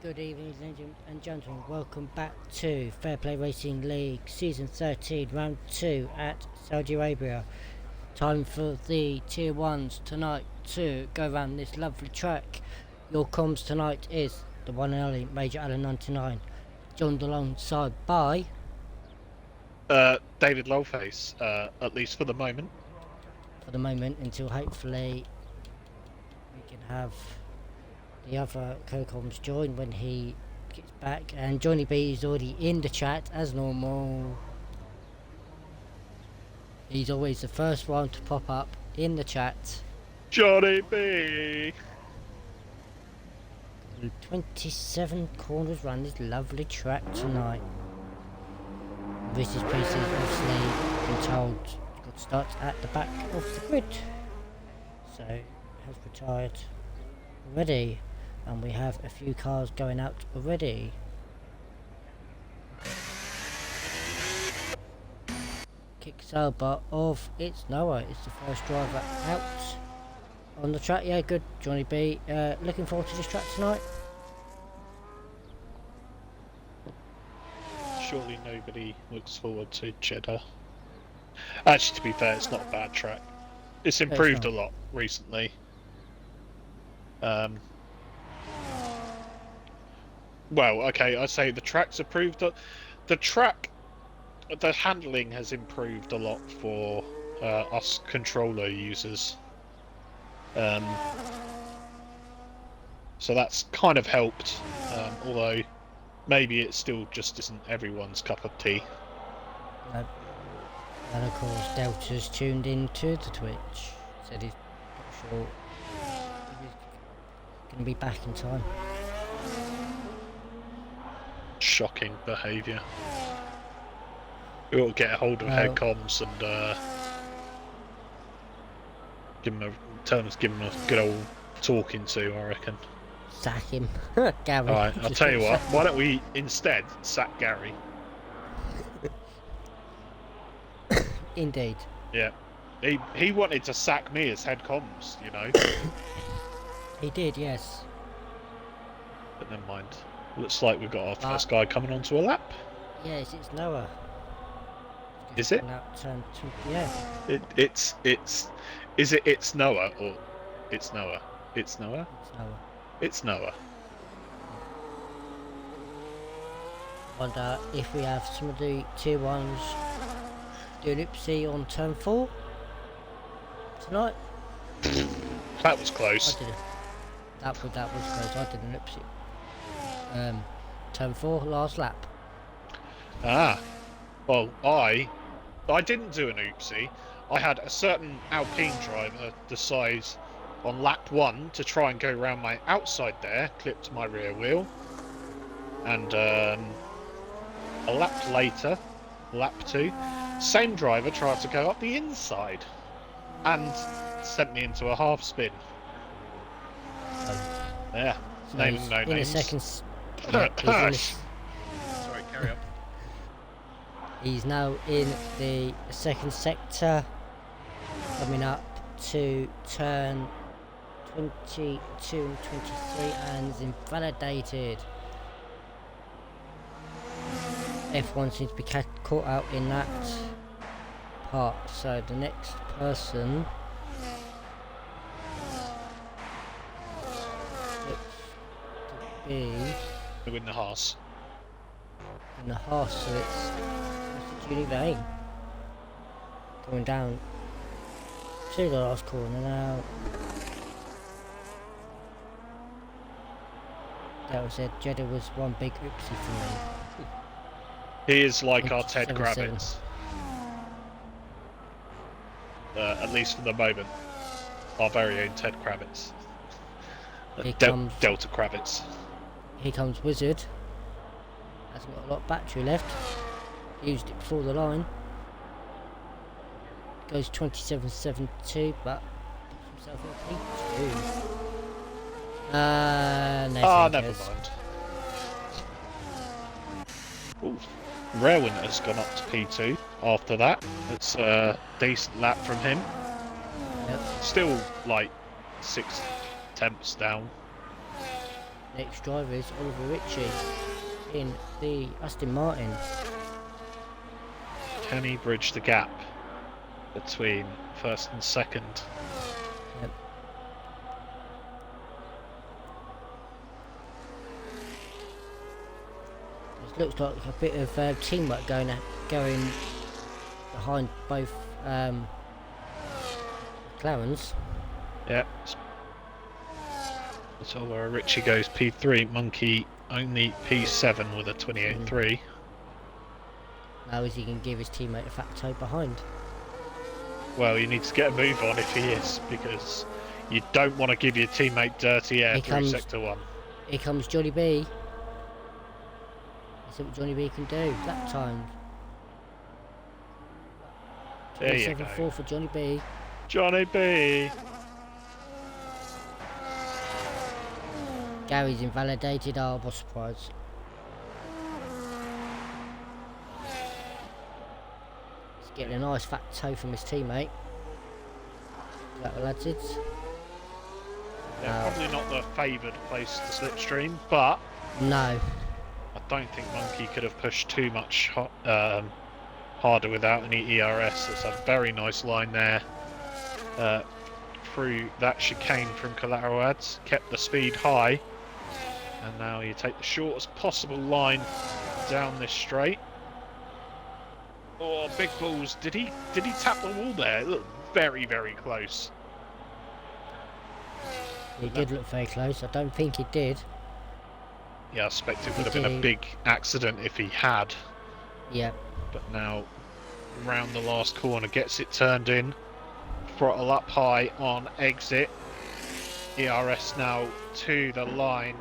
Good evening, ladies and gentlemen. Welcome back to Fair Play Racing League Season 13, Round 2 at Saudi Arabia. Time for the Tier 1s tonight to go around this lovely track. Your comms tonight is the one and only Major Allen 99, joined alongside by... David Lowface, at least for the moment. For the moment, until hopefully we can have the other co-coms join when he gets back. And Johnny B is already in the chat as normal. He's always the first one to pop up in the chat. Johnny B! 27 corners around this lovely track tonight. Reese's Pieces obviously been told he's got to start at the back of the grid. So has retired already. And we have a few cars going out already. Kicks over of It's Noah. It's the first driver out on the track. Yeah, good, Johnny B. Looking forward to this track tonight. Surely nobody looks forward to Jeddah. Actually, to be fair, it's not a bad track. It's improved a lot recently. Well, okay, I say the track's improved. The handling has improved a lot for us controller users. So that's kind of helped, although maybe it still just isn't everyone's cup of tea. No. And of course, Delta's tuned into the Twitch. Said he's not sure if he's going to be back in time. Shocking behaviour. We ought to get a hold of head comms and tell him to give him a good old talking to, I reckon. Sack him. Gary. Alright, I'll tell you what, why don't we instead sack Gary? Indeed. Yeah. He wanted to sack me as head comms, you know. He did, yes. But never mind. Looks like we've got our first guy coming onto a lap. Yes, it's Noah. Is it? Yeah. It's Noah or it's Noah? It's Noah? It's Noah. It's Noah. Wonder if we have some of the tier 1s do an oopsie on turn 4 tonight. That was close. That was close. I did an oopsie. Turn 4, last lap. Ah. Well, I didn't do an oopsie. I had a certain Alpine driver decide on lap 1 to try and go around my outside there, clipped my rear wheel, and a lap later, lap 2, same driver tried to go up the inside and sent me into a half spin. Yeah, So name no names. Sorry, carry on. He's now in the second sector, coming up to turn 22 and 23, and is invalidated. F1 seems to be caught out in that part, so the next person looks to be In the Haas. in the Haas, so it's Julie Vane going down to the last corner now. That was it. Jeddah was one big oopsie for me. He is like our Ted 27. Kravitz. At least for the moment. Our very own Ted Kravitz. Delta Kravitz. Here comes Wizard. Hasn't got a lot of battery left. Used it before the line. Goes 27.72, but puts himself in P2. Never mind. Ooh. Rare Winter's gone up to P2 after that. It's a decent lap from him. Yep. Still like 6 temps down. next driver is Oliver Ritchie in the Aston Martin. Can he bridge the gap between first and second? Yep. It looks like a bit of teamwork going behind both McLarens. Yeah. So where Ritchie goes P3, Monkey only P7 with a 28.3. Now is he going to give his teammate a fat toe behind? Well, you need to get a move on if he is, because you don't want to give your teammate dirty air through Sector 1. Here comes Johnny B. Let's see what Johnny B can do. That time. There you go. 27.4 for Johnny B. Johnny B. Gary's invalidated. Oh, what a surprise. He's getting a nice fat toe from his teammate. Is that what lads is? Yeah, probably not the favoured place to slipstream, but No. I don't think Monkey could have pushed too much harder without any ERS. It's a very nice line there through that chicane from Collateral Ads. Kept the speed high, and now you take the shortest possible line down this straight. Oh, big balls! Did he tap the wall there? It looked very, very close. He did look very close. I don't think he did. Yeah, I suspect it would have been a big accident if he had. Yep. But now, round the last corner, gets it turned in. Throttle up high on exit. ERS now to the line.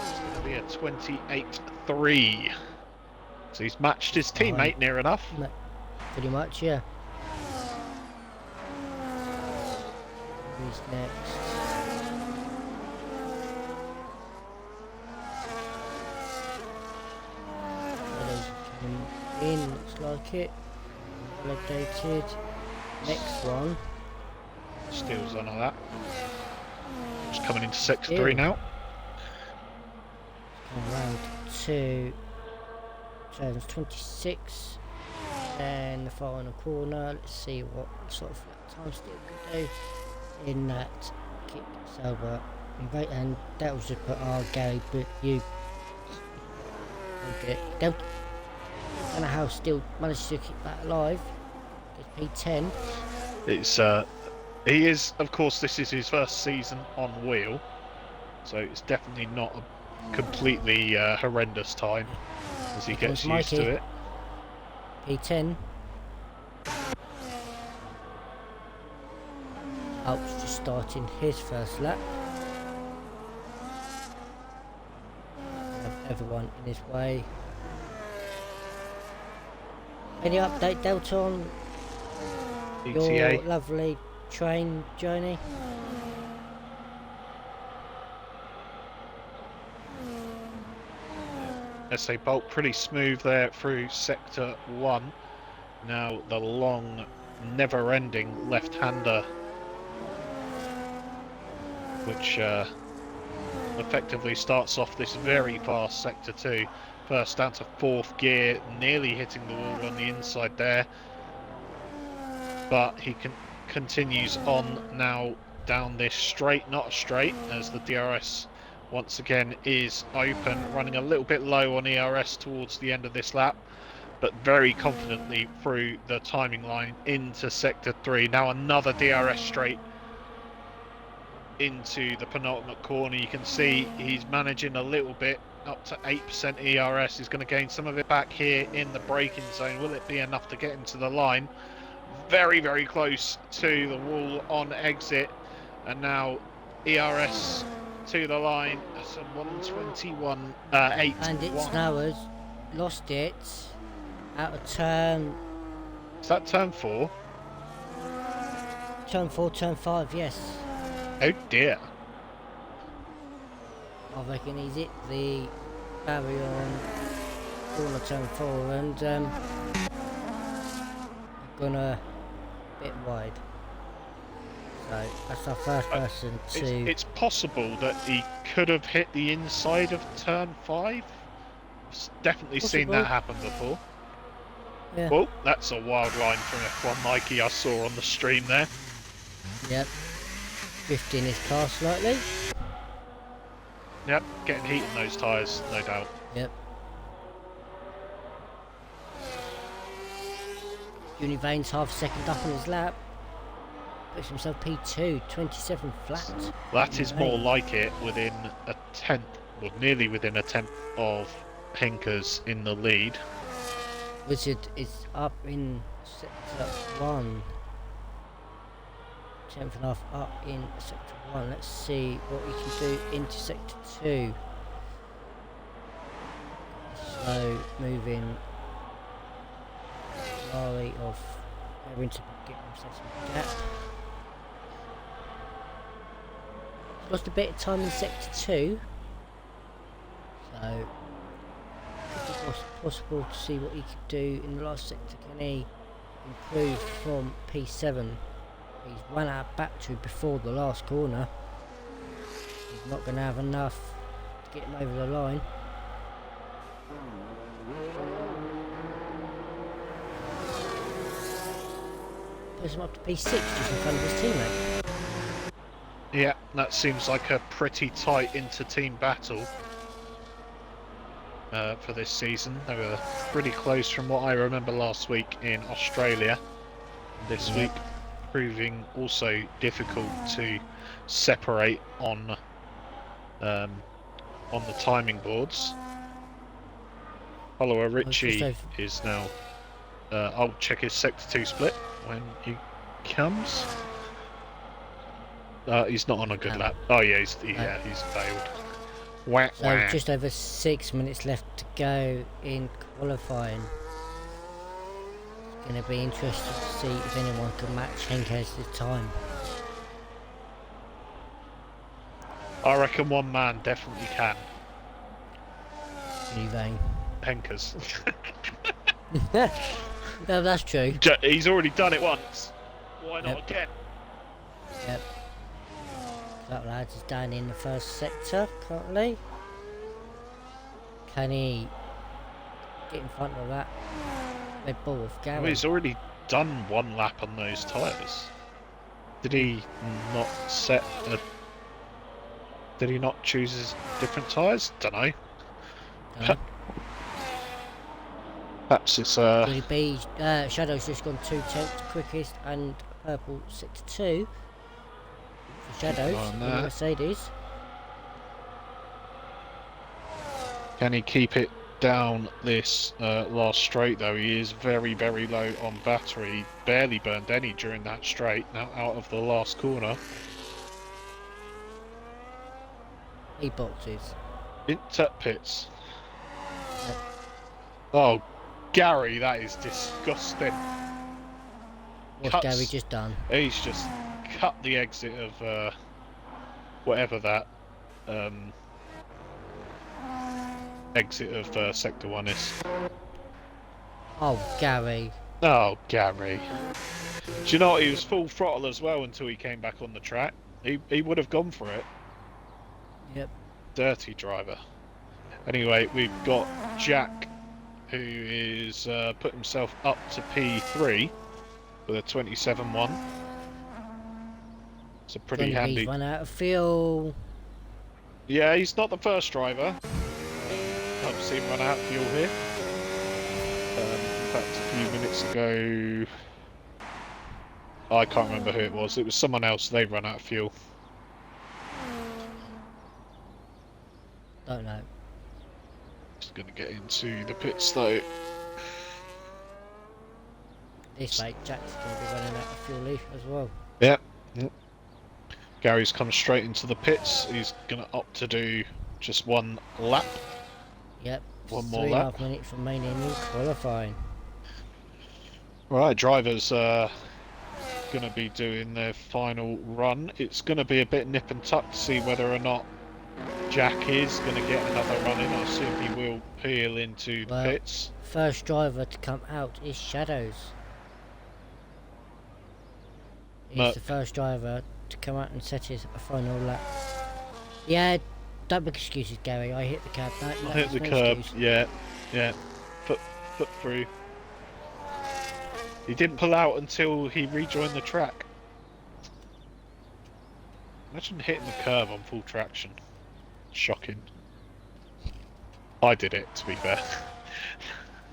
It's going to be a 28.3. So he's matched his teammate near enough. Pretty much, yeah. Who's next? In, looks like it. Validated. Next one. Steals on all that. Just coming into Sector 3 now. Round 2. Turns 26. And the final corner. Let's see what sort of lap time still can do in that kick sober. And that was just put Gary, but you. Okay. And how still managed to keep that alive. It's P10. It's he is, of course, this is his first season on wheel, so it's definitely not a completely horrendous time as he gets used to it. P10. Alp's just starting his first lap. Have everyone in his way. Any update, Delta, on your lovely train journey? SA Bolt pretty smooth there through Sector 1. Now the long, never-ending left-hander, which effectively starts off this very fast Sector 2. First down to 4th gear, nearly hitting the wall on the inside there. But he continues on now down this straight, not a straight, as the DRS once again is open, running a little bit low on ERS towards the end of this lap, but very confidently through the timing line into Sector 3. Now another DRS straight into the penultimate corner. You can see he's managing a little bit, up to 8% ERS. He's going to gain some of it back here in the braking zone. Will it be enough to get into the line? Very, very close to the wall on exit, and now ERS to the line at a 121.8. And it's now lost it out of turn. Is that turn 4? Turn 4, turn 5, yes. Oh dear. I reckon he's hit the barrier on corner turn 4 and gone a bit wide. So that's our first person to. It's possible that he could have hit the inside of turn 5. Definitely seen Possible. that happen before. Yeah. Well, that's a wild line from F1 Mikey I saw on the stream there. Yep. Drifting his car slightly. Yep, getting heat in those tyres, no doubt. Yep. Univane's half a second up on his lap. Puts himself P2, 27 flat. That is more Univane. like it, within a tenth, or nearly within a tenth of Henker's in the lead. Wizard is up in sector 1. 10th and a half up in sector 1. Let's see what we can do into sector 2. Slow moving Lorry of having to get himself some gap. Lost a bit of time in sector 2. So could be possible to see what he could do in the last sector. Can he improve from P7? He's run out of battery before the last corner. He's not going to have enough to get him over the line. Puts him up to P6 just in front of his teammate. Yeah, that seems like a pretty tight inter-team battle for this season. They were pretty close from what I remember last week in Australia. This week proving also difficult to separate on the timing boards. Follower Richie is now. I'll check his sector 2 split when he comes. He's not on a good lap. Oh yeah, he's failed. Whack, so whack. Just over 6 minutes left to go in qualifying. It's going to be interesting to see if anyone can match Henke's time. I reckon one man definitely can. Univane. Henker's. No, that's true. He's already done it once. Why not again? Yep. That lads is down in the first sector currently. Can he get in front of that Red Bull of Gary? Well, he's already done one lap on those tyres. Did he not set a... Did he not choose his different tyres? Dunno. Perhaps it's Could it be Shadow's just gone 2/10 quickest and purple sector 2 for Shadows in the Mercedes. Can he keep it down this last straight though? He is very, very low on battery. He barely burned any during that straight. Now out of the last corner. He boxes. Into pits. Oh, Gary, that is disgusting. What's Gary just done? He's just cut the exit of whatever that exit of sector 1 is. Oh, Gary. Oh, Gary. Do you know what? He was full throttle as well until he came back on the track. He would have gone for it. Yep. Dirty driver. Anyway, we've got Jack, who is put himself up to P3 with a 27.1. It's a pretty handy. He's run out of fuel. Yeah, he's not the first driver. I've seen him run out of fuel here. In fact, a few minutes ago, I can't remember who it was. It was someone else. They run out of fuel. Don't know. Just going to get into the pits though. This mate, Jack's going to be running out of fuel as well. Yep. Gary's come straight into the pits. He's going to opt to do just one lap. Yep. One more lap. 3.5 minutes remaining in qualifying. Right, drivers are going to be doing their final run. It's going to be a bit nip and tuck to see whether or not Jack is going to get another run in. I assume he will peel into the pits. First driver to come out is Shadows. He's the first driver to come out and set his final lap. Yeah, don't make excuses, Gary. I hit the curb. No, I no, hit the no curb. excuse. Yeah. Foot through. He didn't pull out until he rejoined the track. Imagine hitting the curb on full traction. Shocking. I did it, to be fair.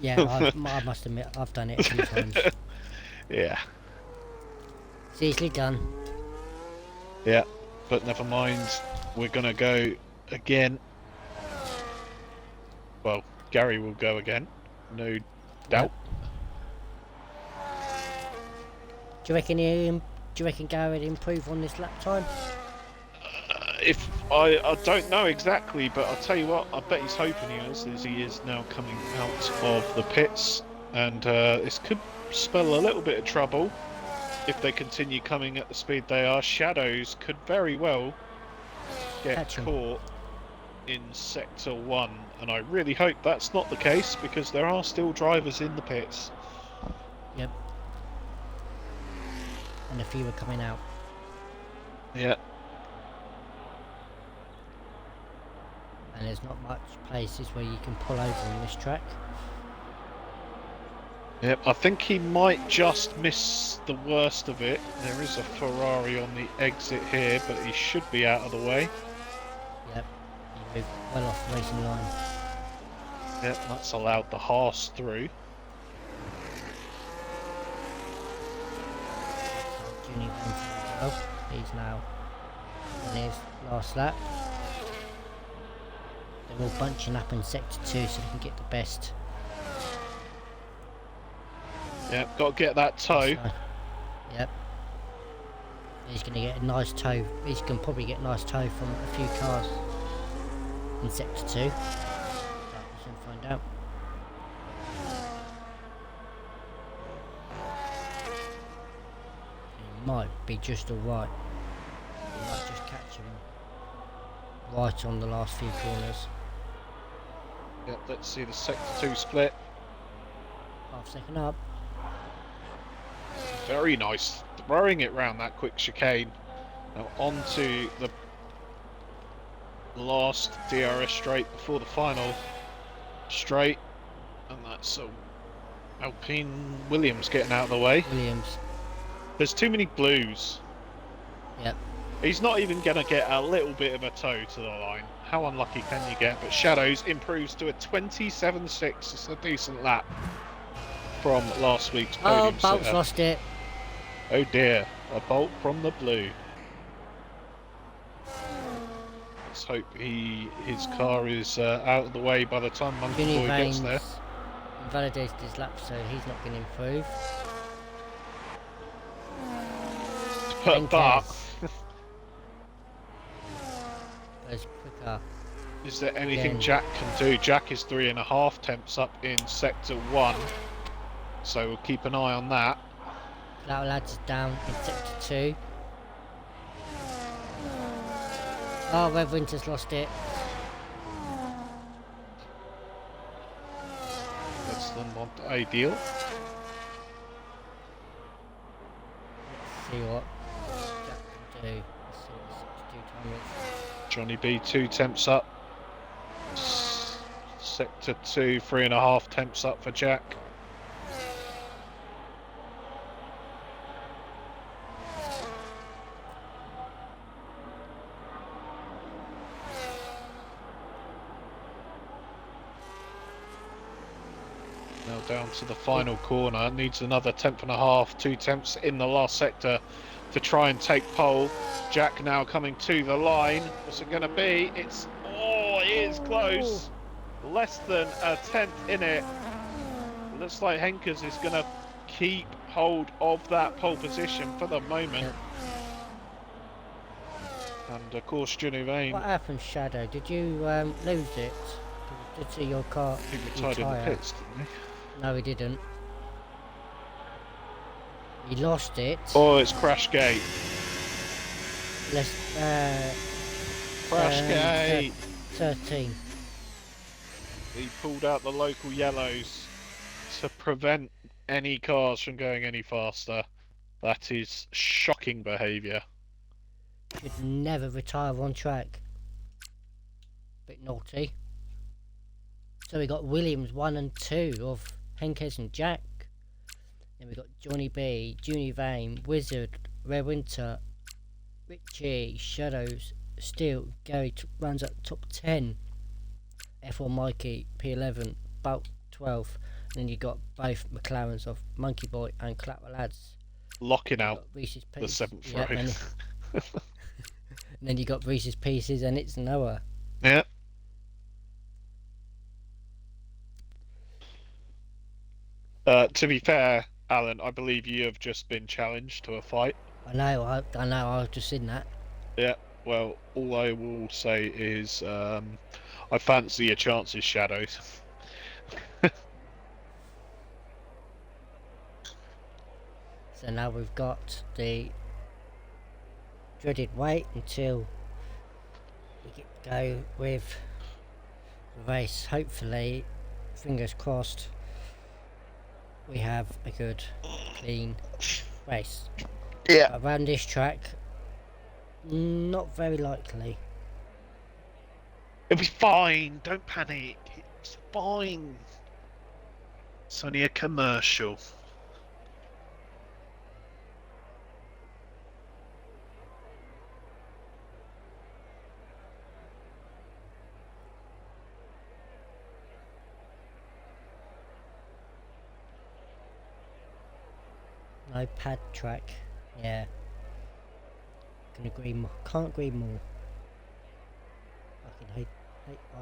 Yeah, I must admit, I've done it a few times. Yeah. It's easily done. Yeah, but never mind. We're gonna go again. Well, Gary will go again, no doubt. Do you reckon Gary would improve on this lap time? If I don't know exactly, but I'll tell you what, I bet he's hoping he is, as he is now coming out of the pits, and this could spell a little bit of trouble if they continue coming at the speed they are. Shadows could very well get caught in Sector 1, and I really hope that's not the case, because there are still drivers in the pits. Yep. And a few are coming out. Yeah. And there's not much places where you can pull over on this track. Yep, I think he might just miss the worst of it. There is a Ferrari on the exit here, but he should be out of the way. Yep, he moved well off the racing line. Yep, that's allowed the Haas through. He's now on his last lap. They're all bunching up in Sector 2 so they can get the best. Yep, got to get that toe. Yep. He's going to get a nice toe. He's going to probably get a nice toe from a few cars in Sector 2. But we'll soon find out. He might be just alright. He might just catch him right on the last few corners. Yep, let's see the Sector 2 split. Half second up. Very nice, throwing it round that quick chicane. Now onto the last DRS straight before the final straight, and that's Alpine Williams getting out of the way. Williams. There's too many blues. Yep. He's not even going to get a little bit of a toe to the line. How unlucky can you get? But Shadows improves to a 27.6. It's a decent lap from last week's podium. Oh, Bolt's lost it. Oh dear, a bolt from the blue. Let's hope his car is out of the way by the time Monkey Boy gets there. Invalidated his lap, so he's not going to improve. But Where's quicker? Is there anything Jack can do? Jack is 3.5 temps up in Sector 1, so we'll keep an eye on that. That lads is down in Sector 2. Oh, Red Winter's lost it. That's not ideal. Let's see what Jack can do. Let's see what Sector 2 time is. Johnny B 2 temps up. Sector 2 3.5 temps up for Jack. Now down to the final corner. Needs another 10.5, 2 temps in the last sector to try and take pole. Jack now coming to the line. What's it going to be? It is close. Less than a tenth in it. Looks like Henkers is going to keep hold of that pole position for the moment. And of course, Genevieve. What happened, Shadow? Did you lose it? I did see your car. He retired in the pits, didn't he? No, he didn't. He lost it. Oh, it's Crashgate. Crashgate. 13. He pulled out the local yellows to prevent any cars from going any faster. That is shocking behaviour. should never retire on track. Bit naughty. So we got Williams 1 and 2 of Henkes and Jack. Then we got Johnny B, Junie Vane, Wizard, Red Winter, Richie, Shadows, Steel, Gary runs at top 10. F1 Mikey, P11, Bulk 12. And then you got both McLarens of Monkey Boy and Clapper Lads. Locking out Reese's the Pieces. 7th Yeah, row. and then you got Reese's Pieces and it's Noah. Yeah. To be fair, Alan, I believe you have just been challenged to a fight. I know, I've just seen that. Yeah, well, all I will say is I fancy your chances, Shadows. So now we've got the dreaded wait until we get to go with the race. Hopefully, fingers crossed, we have a good, clean race. Yeah. Around this track, not very likely. It'll be fine, don't panic. It's fine. It's only a commercial. No pad track. Yeah. Can agree more. Can't agree more.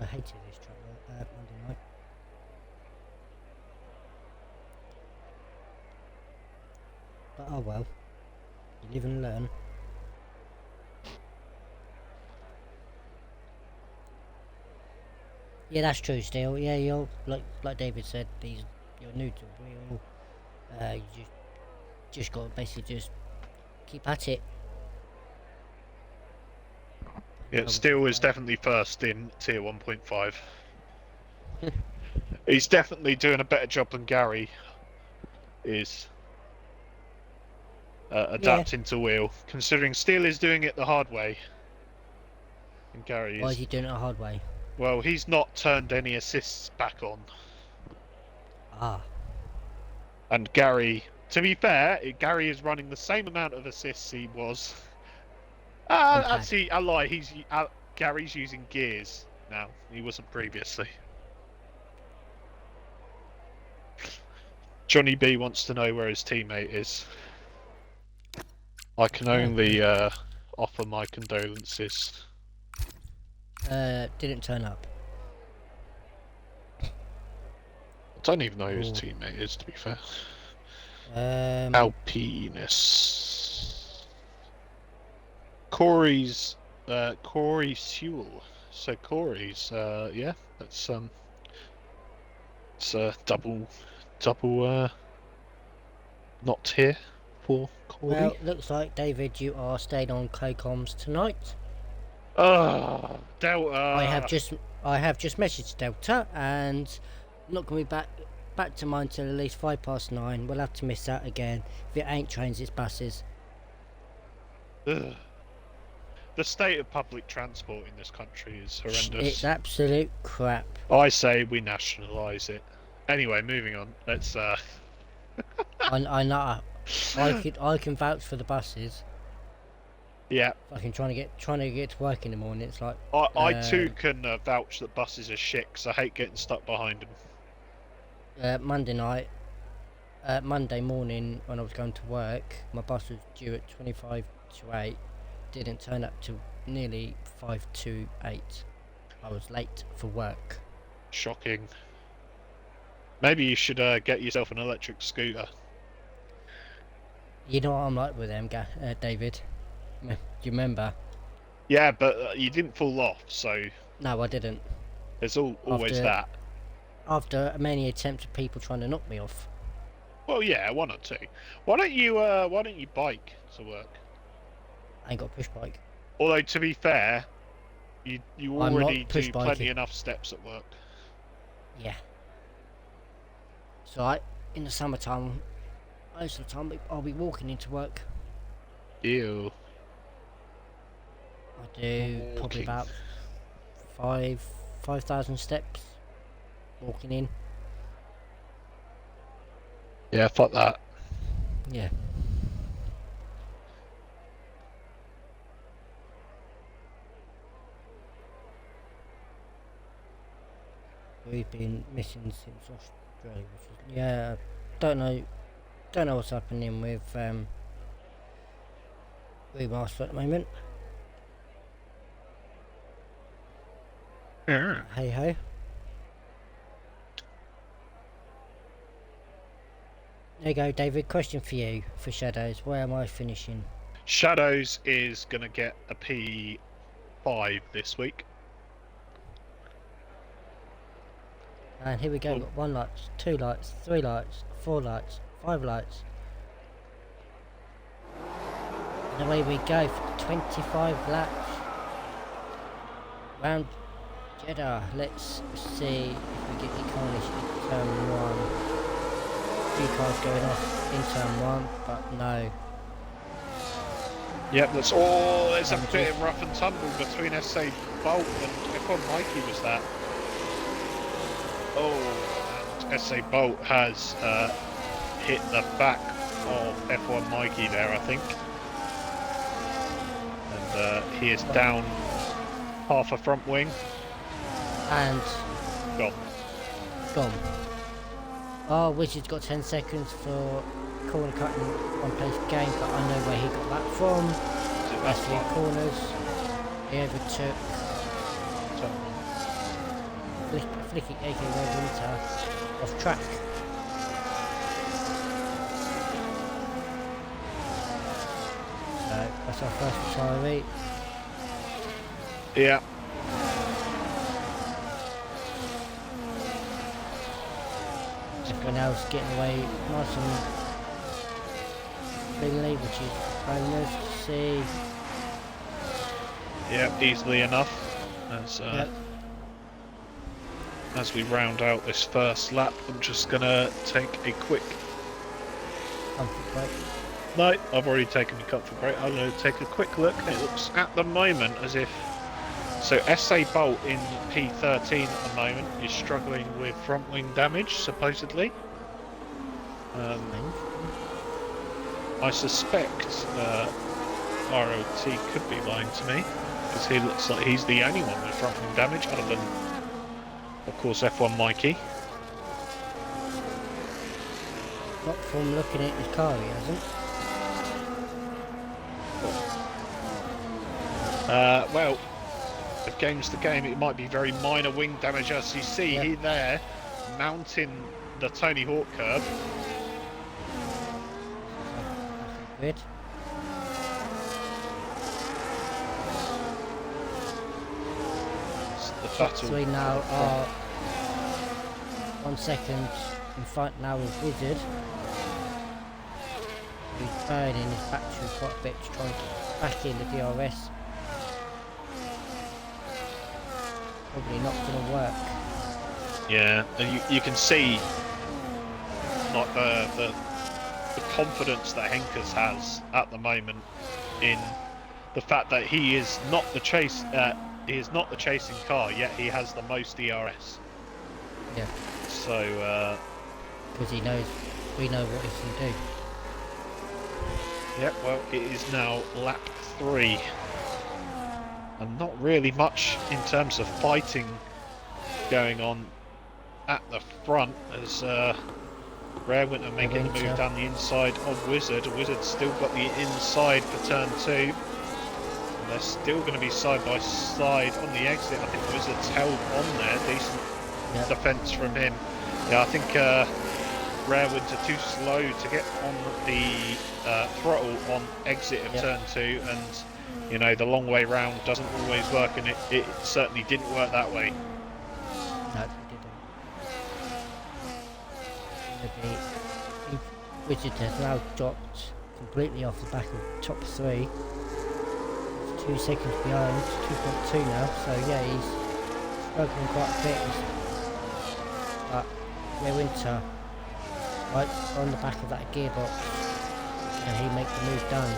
I hated this track Monday night. But oh well. You live and learn. Yeah, that's true. Still, yeah, you're like David said. You're new to wheel. You just got to basically just keep at it. Yeah, Steel is definitely first in tier 1.5. He's definitely doing a better job than Gary is adapting to wheel, considering Steel is doing it the hard way. And Gary is. Why is he doing it the hard way? Well, he's not turned any assists back on. Ah. And Gary, to be fair, Gary is running the same amount of assists he was. Actually, I lie. Gary's using gears now. He wasn't previously. Johnny B wants to know where his teammate is. I can only offer my condolences. Didn't turn up. I don't even know who his teammate is, to be fair. Alpinus. Corey's Corey Sewell. So Corey's yeah, that's it's a double not here for Corey. Well, looks like David, you are staying on co-coms tonight. Delta. I have just messaged Delta, and I'm not going to be back to mine till at least 9:05. We'll have to miss that again. If it ain't trains, it's buses. Ugh. The state of public transport in this country is horrendous. It's absolute crap. I say we nationalise it. Anyway, moving on. Let's I know. I can vouch for the buses. Yeah. Fucking trying to get to work in the morning. It's like I too can vouch that buses are shit because I hate getting stuck behind them. Monday morning when I was going to work, my bus was due at 25 to 8. Didn't turn up till nearly 5 to 8. I was late for work. Shocking. Maybe you should get yourself an electric scooter. You know what I'm like with them, David. Do you remember? Yeah, but you didn't fall off, so. No, I didn't. There's always that. After many attempts of people trying to knock me off. Well, yeah, one or two. Why don't you bike to work? I ain't got a push bike. Although to be fair, you already do plenty biking. enough steps at work. Yeah. So in the summertime, most of the time I'll be walking into work. Ew. I do probably Walking. about 5,000 steps walking in. Yeah, fuck that. Yeah. We've been missing since Australia, which is, yeah, don't know what's happening with remaster at the moment. Yeah. Hey ho. There you go, David. Question for you for Shadows. Where am I finishing? Shadows is gonna get a P5 this week. And here we go. Oh. Got 1 light, 2 lights, 3 lights, 4 lights, 5 lights. And away we go for 25 laps. Round Jeddah. Let's see if we get the Cornish in turn 1. Few cars going off in turn 1, but no. Yep, that's all. There's a And bit just- of rough and tumble between SA Bolt and F1 Mikey was that. Oh, and SA Bolt has hit the back of F1 Mikey there, I think. And he is down half a front wing. And Gone. gone. Oh, Wizard's got 10 seconds for corner cutting one place gain, but I know where he got that from. That's 3 corners. He overtook Flicky AK Red Winter off track. So that's our first retiree. Yeah. Everyone else getting away nice and cleanly, which is bonus to see. Yeah, easily enough. Yep. As we round out this first lap, I'm just gonna take a quick. Comfort break. No, I've already taken the comfort break. I'm going to take a quick look. It looks at the moment as if. So SA Bolt in P13 at the moment is struggling with front wing damage, supposedly. I suspect ROT could be lying to me, because he looks like he's the only one with front wing damage, other than, of course, F1 Mikey. Not from looking at his car, he hasn't. Well, the game's the game. It might be very minor wing damage, as you see Yep. here there, mounting the Tony Hawk curb. Weird. It's the Top battle. 3 now are 1 second in front now with Wizard. He's burning his battery quite a bit to try and get back in the DRS. Probably not going to work. Yeah, and you can see like the confidence that Henkers has at the moment in the fact that he is not the chasing car, yet he has the most DRS. Yeah. So Because we know what he can do. yeah, well, it is now lap 3. And not really much in terms of fighting going on at the front, as Rare Winter making a move down the inside of Wizard. Wizard's still got the inside for turn 2. And they're still going to be side by side on the exit. I think Wizard's held on there. Decent defence from him. Yeah, I think Rare Winter too slow to get on the throttle on exit of turn 2, and you know, the long way round doesn't always work, and it certainly didn't work that way. No, it didn't. Wizard has now dropped completely off the back of top 3. It's 2 seconds behind, 2.2 now, so yeah, he's struggling quite a bit. But Rare Winter, right on the back of that gearbox, and he make the move down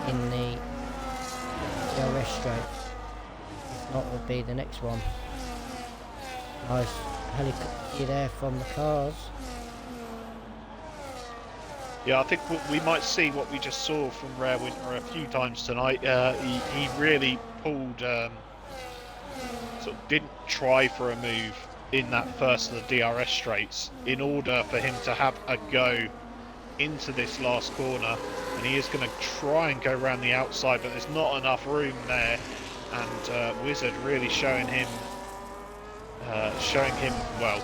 in the DRS straight. If not, will be the next one. Nice helicopter there from the cars. Yeah, I think we might see what we just saw from Rare Winter a few times tonight. He really pulled, sort of didn't try for a move in that first of the DRS straights in order for him to have a go into this last corner, and he is going to try and go around the outside, but there's not enough room there, and Wizard really showing him well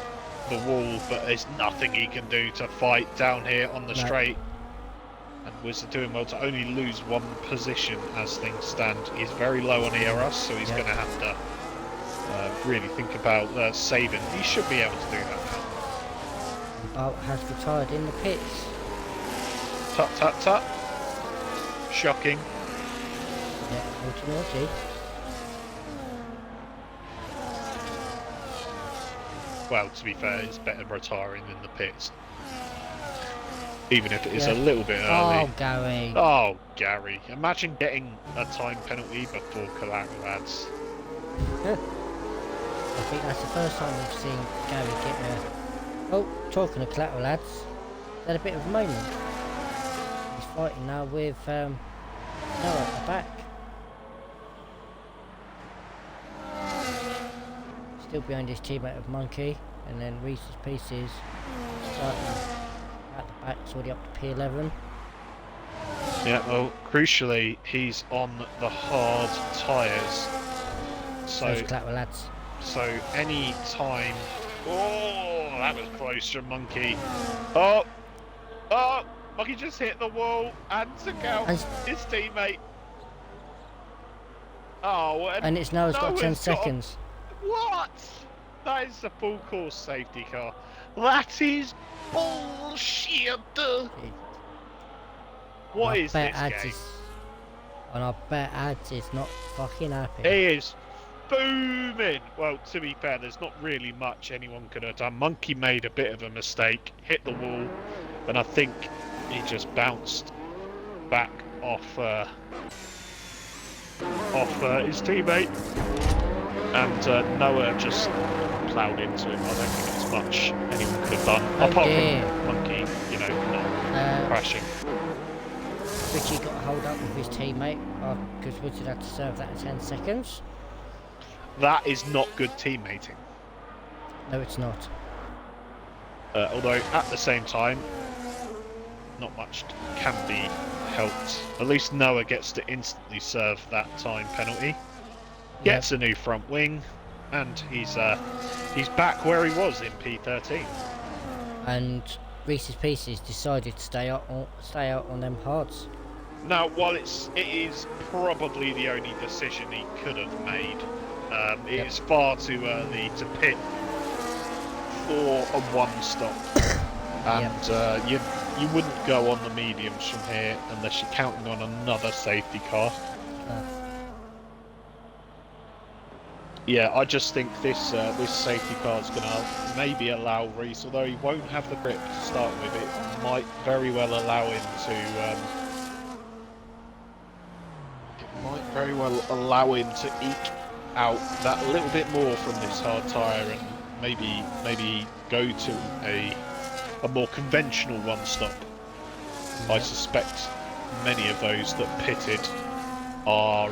the wall, but there's nothing he can do to fight down here on the straight. And Wizard doing well to only lose one position as things stand. He's very low on ERS, so he's going to have to really think about saving. He should be able to do that now. Bolt has retired in the pits. Tut tut tut. Shocking. Yeah, naughty. Well, to be fair, it's better retiring in the pits. Even if it is a little bit early. Oh, Gary. Oh, Gary. Imagine getting a time penalty before collateral ads. I think that's the first time we've seen Gary get a... Oh, talking of collateral ads, had a bit of a moment. He's fighting now with Noah at the back. Still behind his teammate of Monkey, and then Reese's Pieces starting at the back, it's already up to P11. Yeah, well, crucially, he's on the hard tyres. So, collateral ads. so any time... Oh, that was close from Monkey. Oh, Monkey just hit the wall and took out his teammate. Oh, and it's Noah's got 10 seconds. What? That is a full course safety car. That is bullshit. What is this game? And I bet Ads is not fucking happy. He is booming. Well, to be fair, there's not really much anyone could have done. Monkey made a bit of a mistake, hit the wall, and I think he just bounced back off his teammate, and Noah just ploughed into him. I don't think there's much anyone could have done, apart from Monkey, you know, not crashing. Richie got hold up with his teammate because Wizard had to serve that in 10 seconds. That is not good teammating. No, it's not. Although at the same time, not much can be helped. At least Noah gets to instantly serve that time penalty. Gets a new front wing, and he's back where he was in P13. And Reese's Pieces decided to stay out on them hards. Now, while it is probably the only decision he could have made, it is far too early to pit for a one-stop, and you wouldn't go on the mediums from here unless you're counting on another safety car. Yeah, I just think this safety car is going to maybe allow Reese, although he won't have the grip to start with, it might very well allow him to eke out that little bit more from this hard tyre, and maybe go to a more conventional one-stop. I suspect many of those that pitted are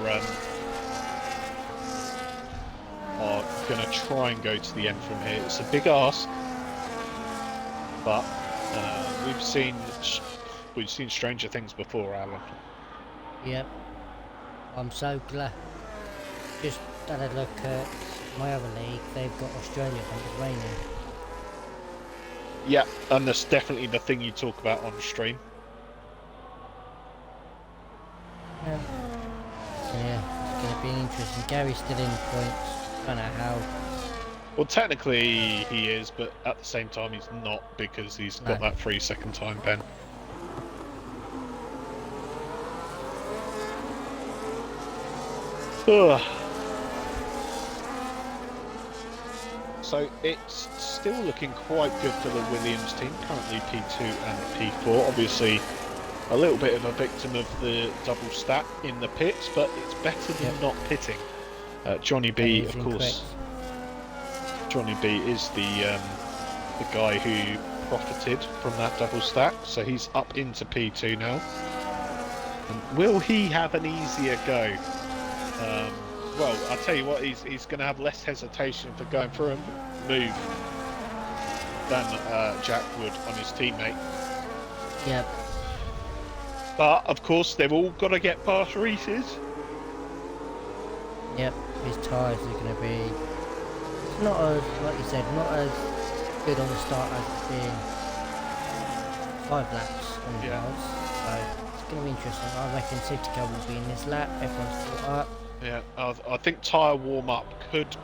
going to try and go to the end from here. It's a big ask, but we've seen stranger things before, Alan. Yep. I'm so glad. Just had a look at my other league. They've got Australia when it's raining. Yeah, and that's definitely the thing you talk about on stream. Yeah, it's going to be interesting. Gary's still in points. I don't know how. Well, technically he is, but at the same time he's not, because he's got that 3-second time pen. So it's still looking quite good for the Williams team, currently P2 and P4. Obviously a little bit of a victim of the double stack in the pits, but it's better than Yep. not pitting. Johnny That B, is of course. Johnny B is the guy who profited from that double stack, so he's up into P2 now. And will he have an easier go? Well, I'll tell you what, he's going to have less hesitation for going for a move than Jack would on his teammate. Yep. But, of course, they've all got to get past Reese's. Yep. His tyres are going to be... It's not as, like you said, not as good on the start as it's been 5 laps on the cars. So it's going to be interesting. I reckon safety car will be in this lap. Everyone's caught up. Yeah, I think tyre warm-up could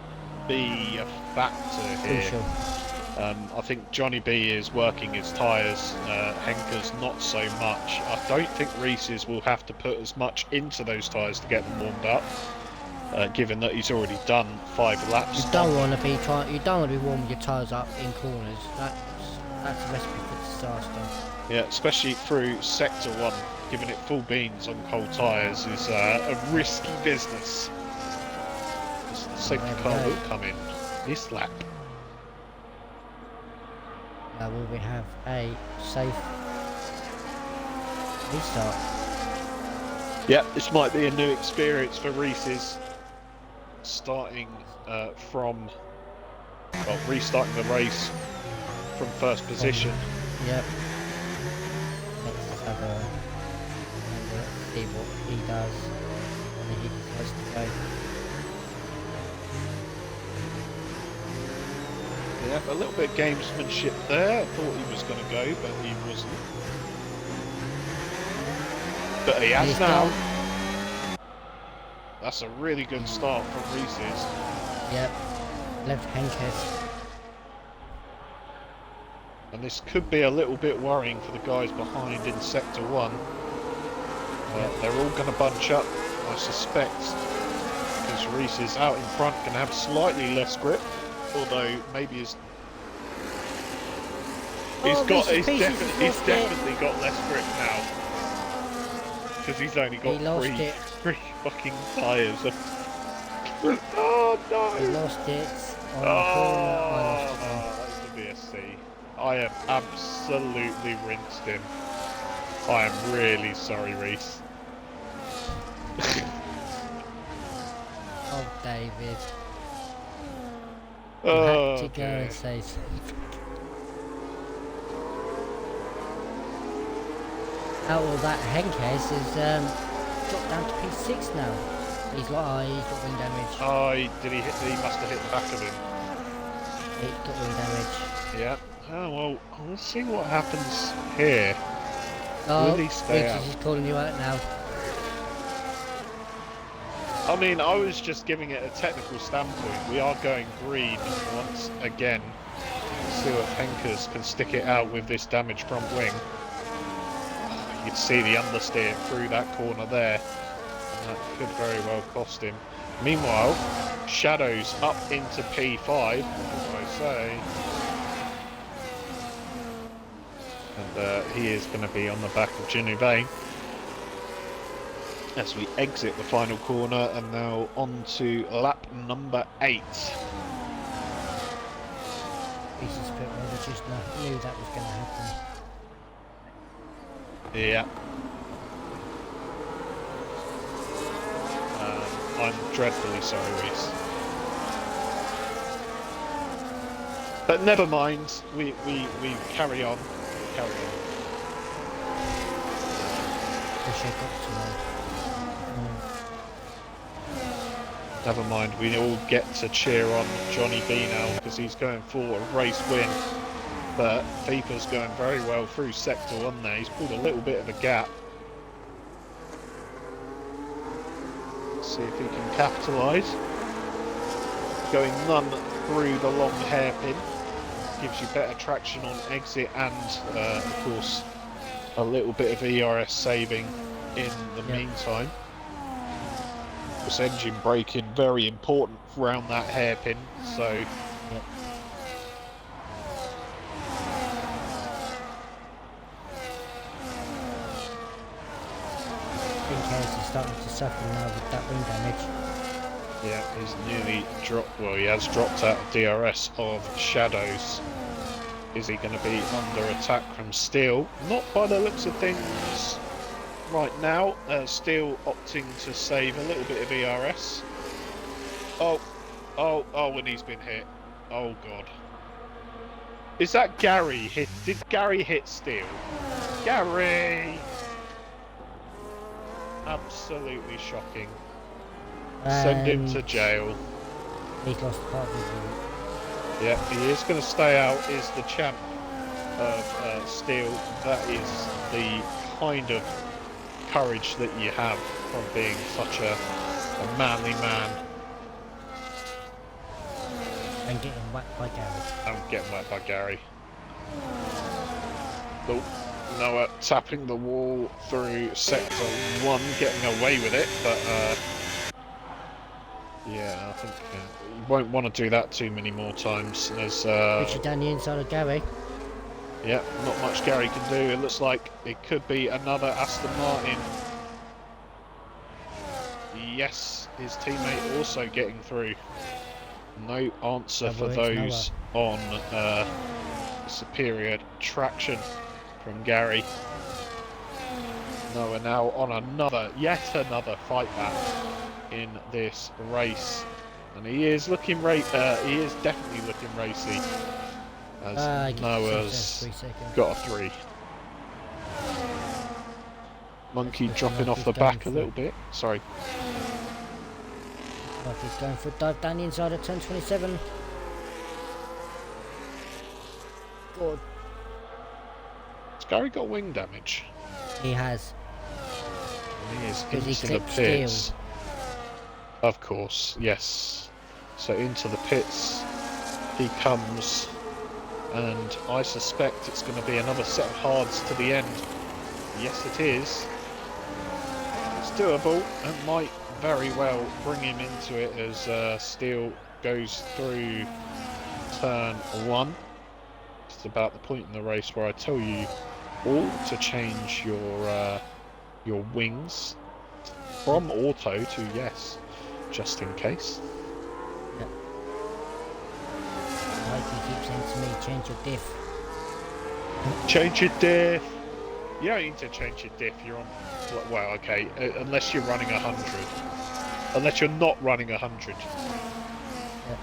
be a factor here. Crucial. I think Johnny B is working his tyres, Henker's not so much. I don't think Reese's will have to put as much into those tyres to get them warmed up, given that he's already done 5 laps. You don't want to be warming your tyres up in corners. That's a recipe for disaster. Yeah, especially through sector 1, giving it full beans on cold tyres is a risky business. The safety car will come in this lap. Now will we have a safe restart? Yeah, this might be a new experience for Reese's, starting from, well, restarting the race from first position. Yep. Let's have a see what he does when he has to go. Yeah, a little bit of gamesmanship there. I thought he was going to go, but he wasn't. But he has now. That's a really good start from Reese's. Yep. Left Henkes. And this could be a little bit worrying for the guys behind in sector 1. They're all going to bunch up, I suspect, because Reese is out in front, going to have slightly less grip. Although maybe he's definitely got less grip now, because he's only got three fucking tyres. Oh no! He lost it on the corner. That's gonna be a C. I have absolutely rinsed him. I am really sorry, Reese. Oh, David. Oh, had to go and say something. Oh, well, that Henkes is dropped down to P6 now. He's like, he's got wing damage. Oh, he must have hit the back of him. He got wing damage. Yeah. Oh, well, let's see what happens here. Oh, Will he stay out? Is calling you out now. I mean, I was just giving it a technical standpoint. We are going green once again. Let's see if Henkers can stick it out with this damaged front wing. You'd see the understeer through that corner there. And that could very well cost him. Meanwhile, Shadow's up into P5, as I say. And he is going to be on the back of Genevieve as we exit the final corner, and now on to lap number 8. Jesus, but we just knew that was going to happen. Yeah. I'm dreadfully sorry, Reese. But never mind, we carry on. Carry on. Wish I got to know. Never mind, we all get to cheer on Johnny B now because he's going for a race win. But FIFA's going very well through sector 1 there. He's pulled a little bit of a gap. Let's see if he can capitalise. Going none through the long hairpin. Gives you better traction on exit and, of course, a little bit of ERS saving in the meantime. This engine braking very important around that hairpin, so think Harris is starting to suffer now with that wing damage. Yeah, he's nearly dropped. Well, he has dropped out of DRS of Shadows. Is he going to be under attack from Steel? Not by the looks of things right now. Steel opting to save a little bit of ERS. Oh, and he's been hit. Oh, God. Is that Gary hit? Did Gary hit Steel? Gary! Absolutely shocking. Send him to jail. He's lost part of his route. Yeah, he is going to stay out. Is the champ of Steel. That is the kind of courage that you have from being such a manly man. And getting whacked by Gary. I'm getting whacked by Gary. Nope. Noah tapping the wall through sector 1, getting away with it, but yeah, I think you won't want to do that too many more times. There's Richard down the inside of Gary. yeah, not much Gary can do. It looks like it could be another Aston Martin. Yes, his teammate also getting through. No answer for those on superior traction from Gary. Noah now on yet another fight back in this race, and he is looking he is definitely looking racy, as Noah's got a 3. Monkey dropping off the back a little bit. Sorry. He's going for a dive down the inside of 1027. God. Has Gary got wing damage? He has. He is into the pits. Of course, yes. So into the pits he comes, and I suspect it's going to be another set of hards to the end. Yes, it is. It's doable and might very well bring him into it as Steel goes through turn 1. It's about the point in the race where I tell you all to change your wings from auto to yes, just in case. Yep. Like he keeps saying to me, change your diff. Change your diff. You don't need to change your diff. You're on. Well, okay, unless you're running 100. Unless you're not running 100. Yep.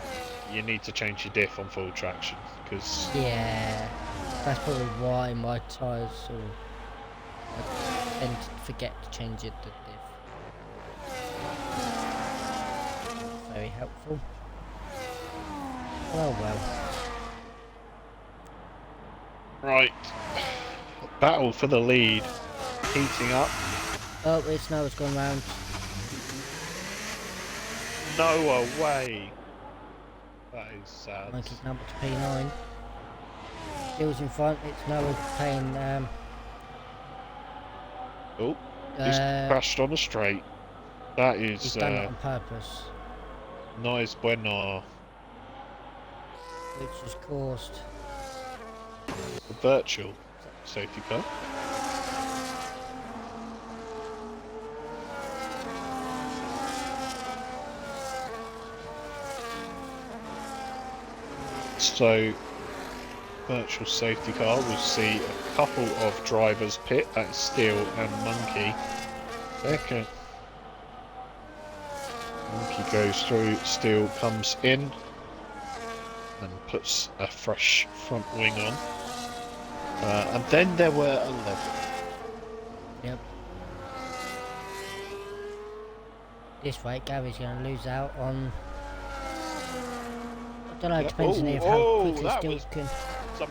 You need to change your diff on full traction, because yeah, that's probably why my tyres sort of I tend to forget to change it to diff. Very helpful. Oh well. right. Battle for the lead heating up. Oh, it's Noah's gone round. No way. That is sad. Monkey's number to P9. Steel's in front. It's Noah playing. Oh, he's crashed on a straight. That is. He's done it on purpose. Nice bueno. Which has caused A virtual safety car. So, virtual safety car, we'll see a couple of drivers pit. That's Steel and Monkey. Second. Monkey goes through, Steel comes in and puts a fresh front wing on. And then there were 11. Yep. This rate, Gary's going to lose out on. I don't know, it depends on how quickly Steel can. It's a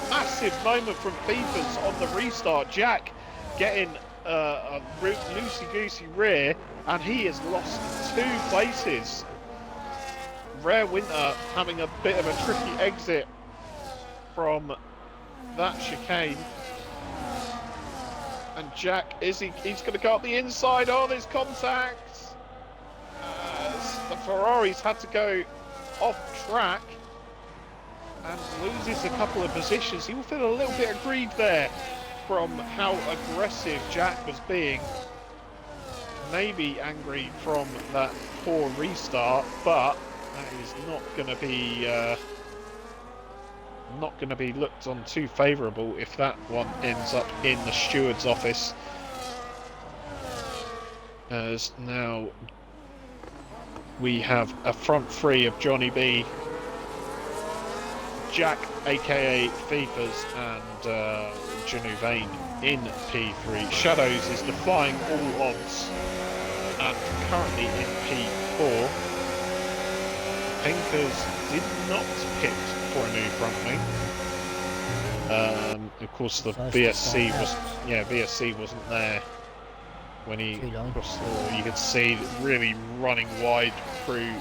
massive moment from Beavers on the restart. Jack getting a loosey-goosey rear, and he has lost 2 places. Rare Winter having a bit of a tricky exit from that chicane. And Jack, he's going to go up the inside. Oh, there's contact. The Ferrari's had to go off track and loses a couple of positions. He will feel a little bit aggrieved there from how aggressive Jack was being. maybe angry from that poor restart, but that is not going to be looked on too favourable if that one ends up in the steward's office. As now we have a front three of Johnny B, Jack aka Fifas, and Genuvain in P3. Shadows is defying all odds and currently in P4. Pinkers did not pit for a new front wing. Of course, the VSC wasn't there when he crossed the. You could see really running wide through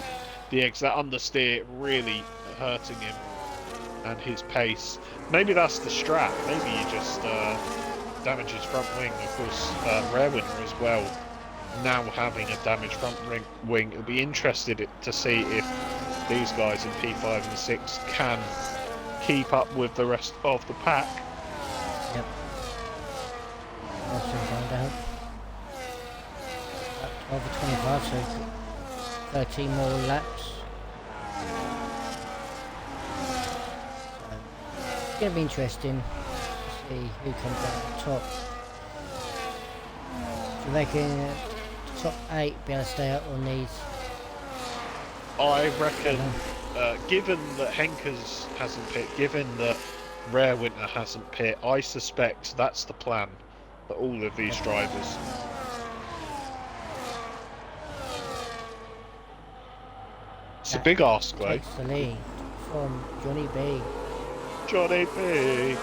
the exit. That understeer really hurting him and his pace. Maybe that's the strat. Maybe you just damage his front wing. Of course, Rare Winner as well. Now having a damaged front wing, it'll be interested to see if these guys in P5 and 6 can keep up with the rest of the pack. Yep. I'll soon find out. Lap 12 or 25, so 13 more laps. It's going to be interesting to see who comes out the top. Do you reckon top 8 be able to stay up on these? I reckon, given that Henkers hasn't pit, given that Rare Winter hasn't pit, I suspect that's the plan for all of these drivers. It's a big ask, though. Takes the lead from Johnny B. Johnny B.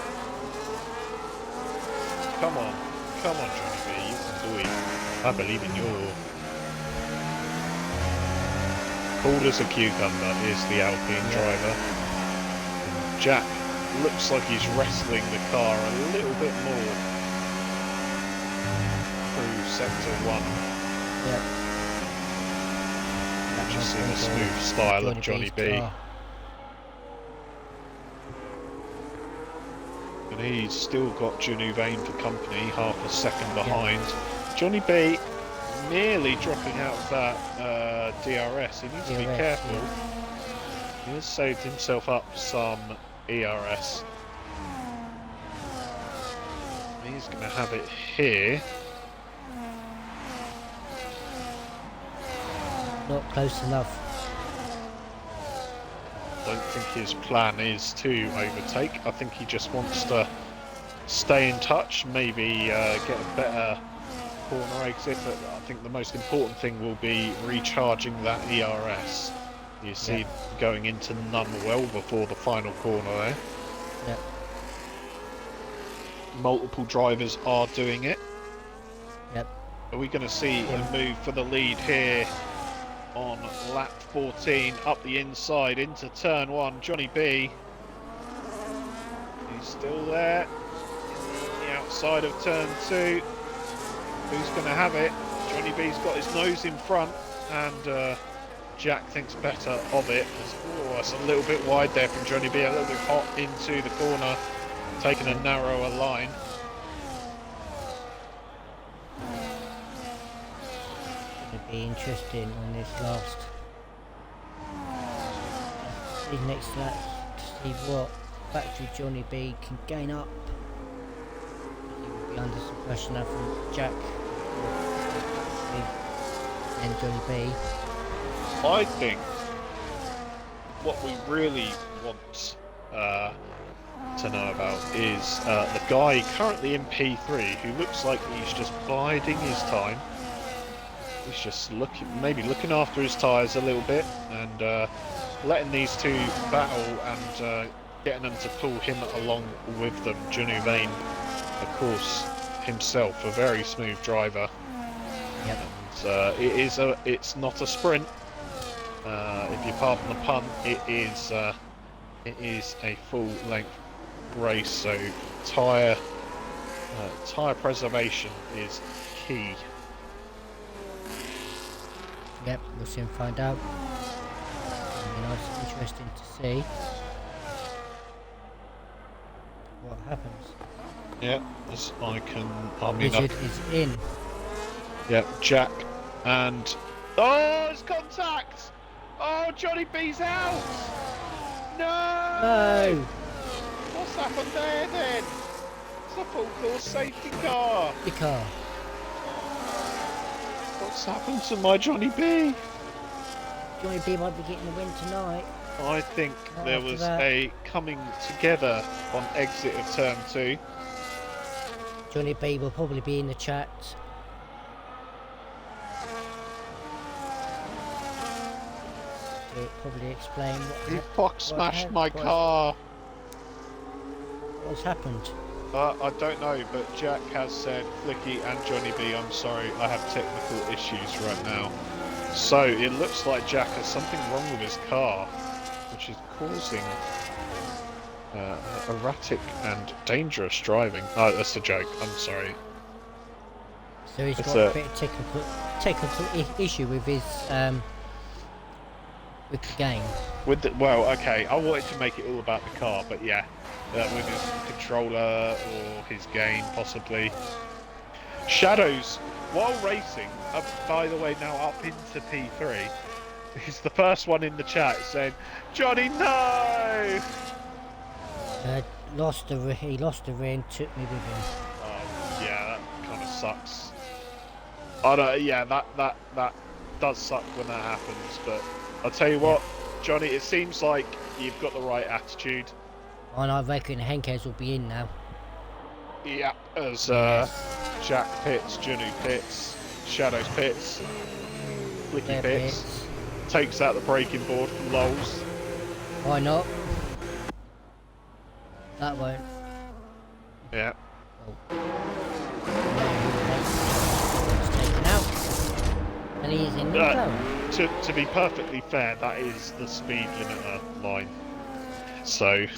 Come on, Johnny B. You can do it. I believe in you. Cold as a cucumber is the Alpine driver. And Jack looks like he's wrestling the car a little bit more through sector 1. Yep. Just see the smooth style of Johnny B. And he's still got Genuvain for company, half a second behind. Yep. Johnny B nearly dropping out of that DRS. He needs to be careful. Yeah. He has saved himself up some ERS. He's going to have it here. Not close enough. Don't think his plan is to overtake. I think he just wants to stay in touch, maybe get a better corner exit, but I think the most important thing will be recharging that ERS. You see going into none well before the final corner there. Yep. Multiple drivers are doing it. Yep. Are we going to see a move for the lead here on lap 14 up the inside into turn 1? Johnny B. He's still there. On the outside of turn 2. Who's going to have it? Johnny B's got his nose in front, and Jack thinks better of it. Oh, it's a little bit wide there from Johnny B, a little bit hot into the corner, taking a narrower line. It'll be interesting on this last. These next laps to see what factory Johnny B can gain up. He will be under some pressure now from Jack and Johnny B. I think what we really want to know about is the guy currently in P3 who looks like he's just biding his time. He's just looking after his tyres a little bit and letting these two battle and getting them to pull him along with them. Genuvain, of course, himself a very smooth driver. Yep. And it's not a sprint. If you pardon the pun, it is a full-length race. So tyre preservation is key. Yep, we'll soon find out. It'll be nice and interesting to see what happens. Yeah, as I mean, Richard is in. Yeah, Jack And oh, it's contact! Oh, Johnny B's out! No! No! What's happened there then? It's a full course safety car. The car. What's happened to my Johnny B? Johnny B might be getting the win tonight. I think Not there after was that. a coming together on exit of turn 2. Johnny B will probably be in the chat. To probably explain He fuck smashed my car. What's happened? I don't know, but Jack has said, Flicky and Johnny B, I'm sorry, I have technical issues right now. So it looks like Jack has something wrong with his car, which is causing erratic and dangerous driving. Oh, that's a joke. I'm sorry. So he's It's got a bit of technical issue with his with the game. With the, well, okay, I wanted to make it all about the car, but yeah, with his controller or his game possibly. Shadows, while racing, by the way, now up into P3, he's the first one in the chat saying, Johnny, no! He lost the ring, took me with him. Yeah, that kind of sucks. I don't, yeah, that does suck when that happens, but I'll tell you what, Johnny, it seems like you've got the right attitude. And I reckon Henkes will be in now. Yeah, as Yes. Jack pits, Junu pits, Shadows pits, Flicky Their pits, takes out the braking board from Lols. Why not? That won't. Yeah. It's taken out. And he's in the zone. To be perfectly fair, that is the speed limiter line. So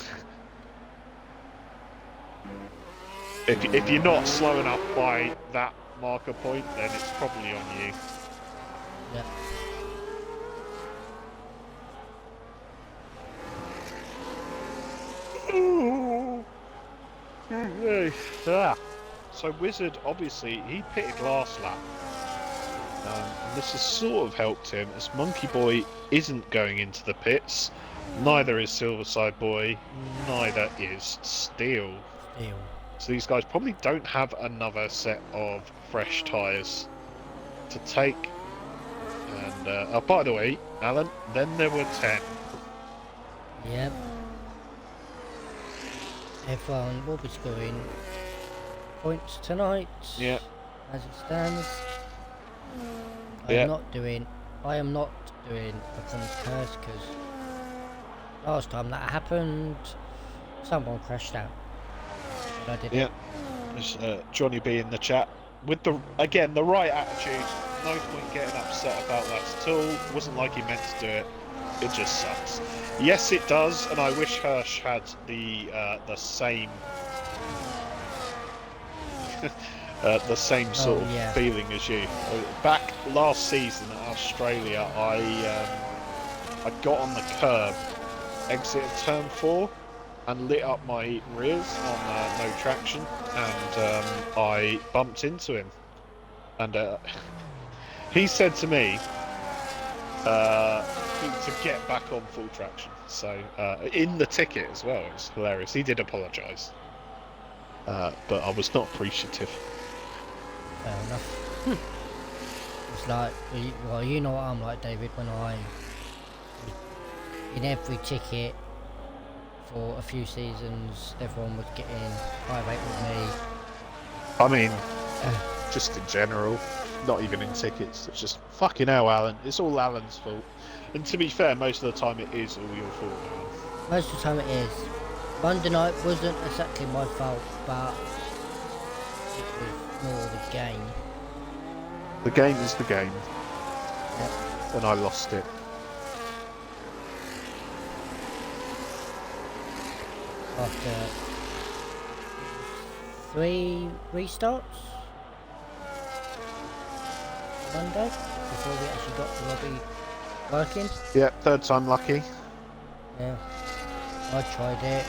if you're not slow enough by that marker point, then it's probably on you. Yeah. So Wizard, obviously, he pitted last lap. And this has sort of helped him, as Monkey Boy isn't going into the pits. Neither is Silverside Boy. Neither is Steel. So these guys probably don't have another set of fresh tyres to take. And, oh, by the way, Alan, then there were 10. Yep. Everyone will be scoring points tonight. Yeah. As it stands. I am not doing a points curse because last time that happened, someone crashed out. But I didn't. Yeah. There's Johnny B in the chat with the right attitude. No point getting upset about that at all. Wasn't like he meant to do it. It just sucks. Yes, it does, and I wish Hirsch had the same the same sort of feeling as you. Back last season at Australia, I got on the curb, exited turn 4, and lit up my rears on no traction, and I bumped into him, and he said to me to get back on full traction. So in the ticket as well, it's hilarious. He did apologise, but I was not appreciative. Fair enough. It's like, well, you know what I'm like, David, when in every ticket for a few seasons, everyone was getting irate with me. I mean, just in general, not even in tickets. It's just fucking hell, Alan. It's all Alan's fault. And to be fair, most of the time it is all your fault, Alan. Most of the time it is. Monday night wasn't exactly my fault, but it was more the game. The game is the game. Yep. And I lost it. After 3 restarts Monday before we actually got the lobby working. Yeah, third time lucky. Yeah, I tried it,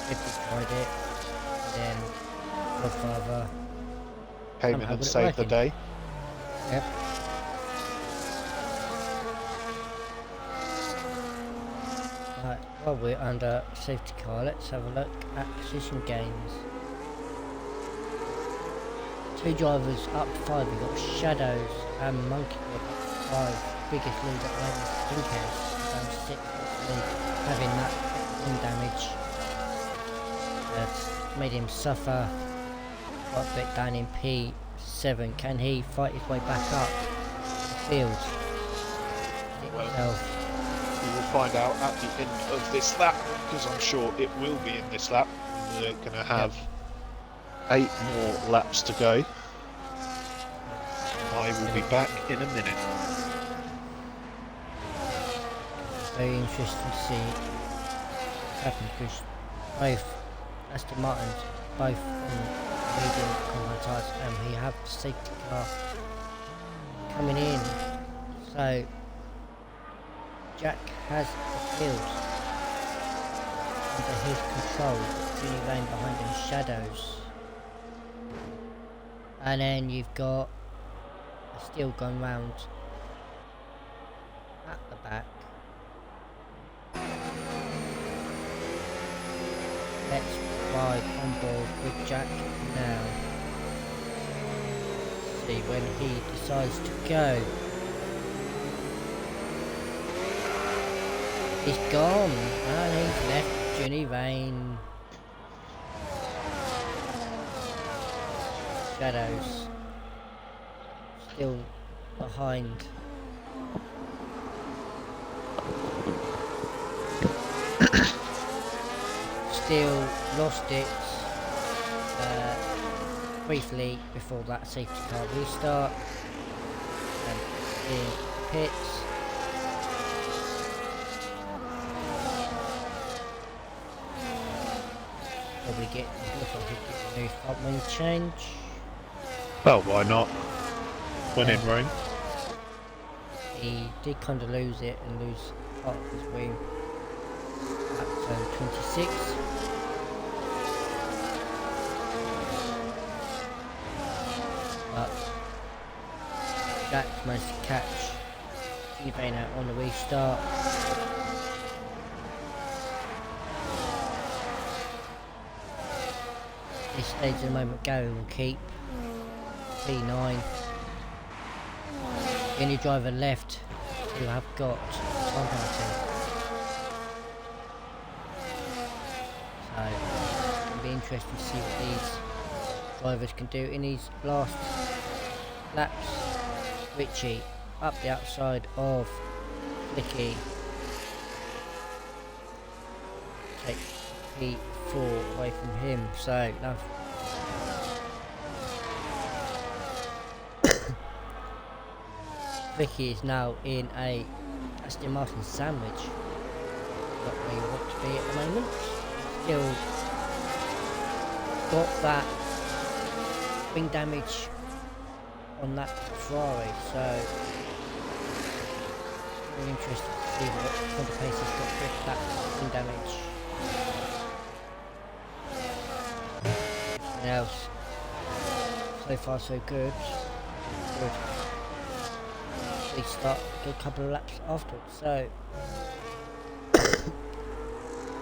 Vicky tried it, and then Godfather came in and saved the day. Yep. While we're under safety car, let's have a look at position gains. 2 drivers up to 5. We've got Shadows and Monkey up to 5. Biggest lead at the moment is Pinkhouse down to 6. Having that wind damage that's made him suffer quite a bit down in P7. Can he fight his way back up the field? Well, we will find out at the end of this lap, because I'm sure it will be in this lap. We're going to have 8 more laps to go. I will be back in a minute. Very interesting to see what's happened, because both Aston Martins, both on medium compound tyres, and we have the safety car coming in. So Jack has the field under his control. Junior Lane behind him, Shadows, and then you've got a Steel going round at the back. Let's ride on board with Jack now. See when he decides to go. He's gone, and he's left Ginny Vane. Shadows still behind. Still lost it briefly before that safety car restart, and in pits. Probably get a new front wing change. Well, why not? When in Rome. He did kind of lose it and lose part of his wing at turn 26. But Jack managed to catch T-Bane out on the restart. This stage at the moment Gary will keep P9. The only driver left who have got time penalty. So it'll be interesting to see what these drivers can do in these last laps. Richie up the outside of Flicky. Take P4 away from him, so now Vicky is now in a Aston Martin sandwich. Not where you want to be at the moment. Still got that wing damage on that Ferrari, so very interested to see what kind of pace he's got with that wing damage. Everything else, so far so good. Good. We start a good couple of laps afterwards, so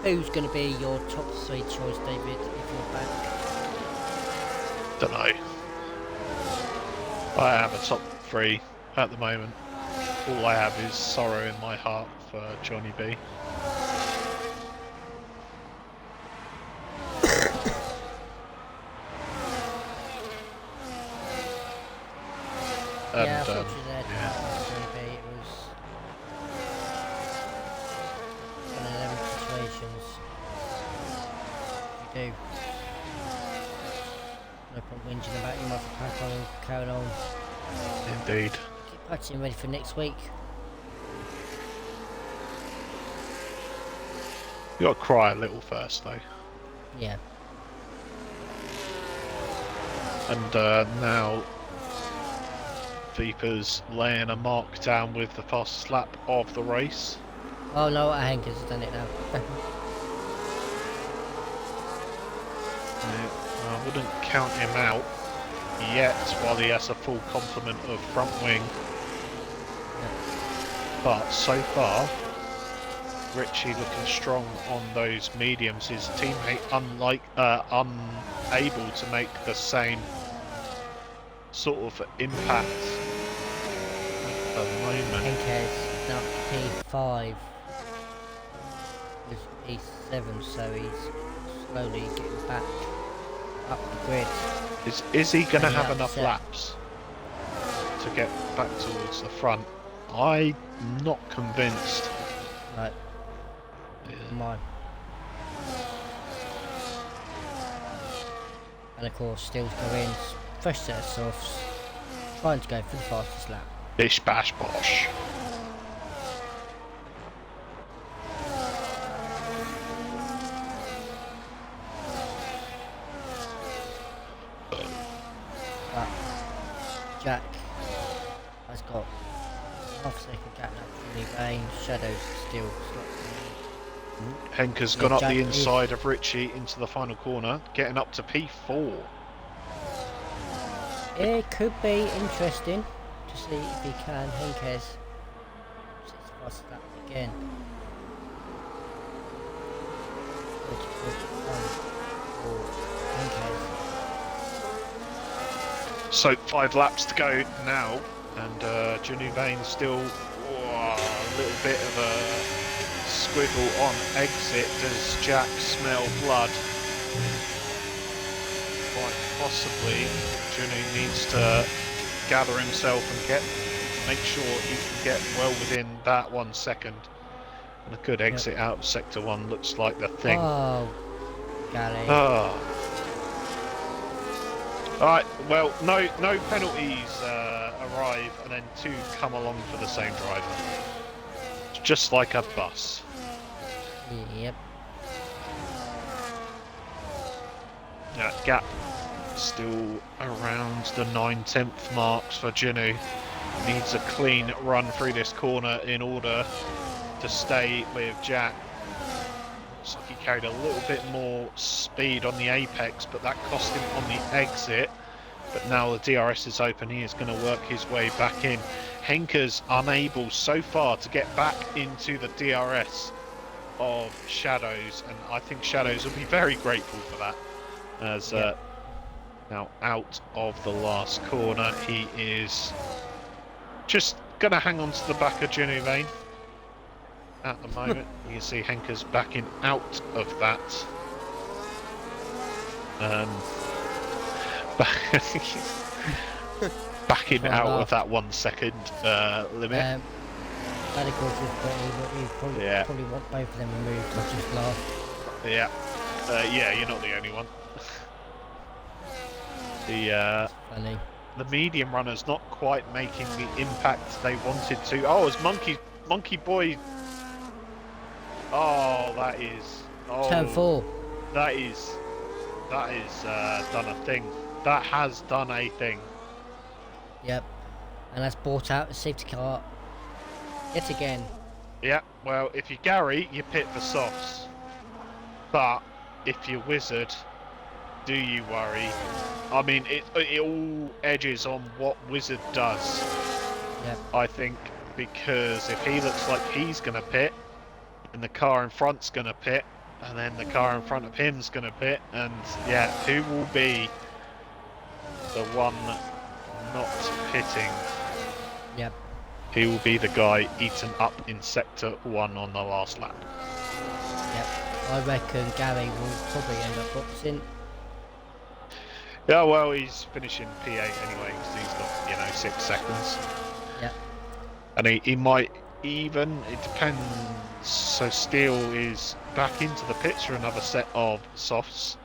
who's going to be your top 3 choice, David, if you're back? Don't know. I have a top 3 at the moment. All I have is sorrow in my heart for Johnny B. Yeah, I thought you there. Maybe it was one of them situations. You do. No point whinging about, you might have to crack on and carry on. Indeed. Keep practicing ready for next week. You gotta cry a little first though. Yeah. And now Vipa's laying a mark down with the fastest lap of the race. Oh no, Hanker's done it now. I wouldn't count him out yet while he has a full complement of front wing. But so far, Richie looking strong on those mediums. His teammate unable to make the same sort of impact at the moment. Henkes now P5 with P7, so he's slowly getting back up the grid. Is he going to And have yeah, enough set. laps to get back towards the front? I'm not convinced. Right. Come on. And of course, Steele's going fresh set of softs, trying to go for the fastest lap. Bish bash bosh. But Jack has got half a second gap now from the lane. Shadows still Henker's Yeah, gone up Jack the is- inside of Richie into the final corner, getting up to P4. It could be interesting to see if he can. Henkes sets the fastest lap again. 40-41 for Henkes. So 5 laps to go now, and Janu Vane still a little bit of a squiggle on exit. Does Jack smell blood? Quite possibly. Janu needs to gather himself and make sure he can get well within that 1 second. And a good exit out of sector 1 looks like the thing. Oh, Galley. Ah. Alright, well, no penalties arrive, and then 2 come along for the same driver. It's just like a bus. Yep. Gap still around the 9/10 marks for Jinu. Needs a clean run through this corner in order to stay with Jack. Looks like he carried a little bit more speed on the apex, but that cost him on the exit. But now the DRS is open, he is going to work his way back in. Henker's unable so far to get back into the DRS of Shadows, and I think Shadows will be very grateful for that. As now out of the last corner, he is just going to hang on to the back of Jinu Vane. At the moment, you can see Henker's backing out of that. Backing out of that 1 second limit. That of course is probably want both of them removed. I just laugh. Yeah. Yeah, you're not the only one. Funny. The medium runner's not quite making the impact they wanted to. Oh, it's Monkey Boy. Oh, that is. Oh, Turn 4. That is done a thing. That has done a thing. Yep. And that's brought out the safety car yet again. Yeah. Well, if you're Gary, you pit for softs. But if you're Wizard, do you worry? I mean, it all edges on what Wizard does. Yep. I think, because if he looks like he's going to pit, and the car in front's going to pit, and then the car in front of him's going to pit, and yeah, who will be the one not pitting? Yep. He will be the guy eaten up in sector 1 on the last lap. Yep. I reckon Gary will probably end up boxing. Yeah, well, he's finishing P8 anyway, because he's got, 6 seconds. Yep. And he might even, it depends. So Steele is back into the pits for another set of softs.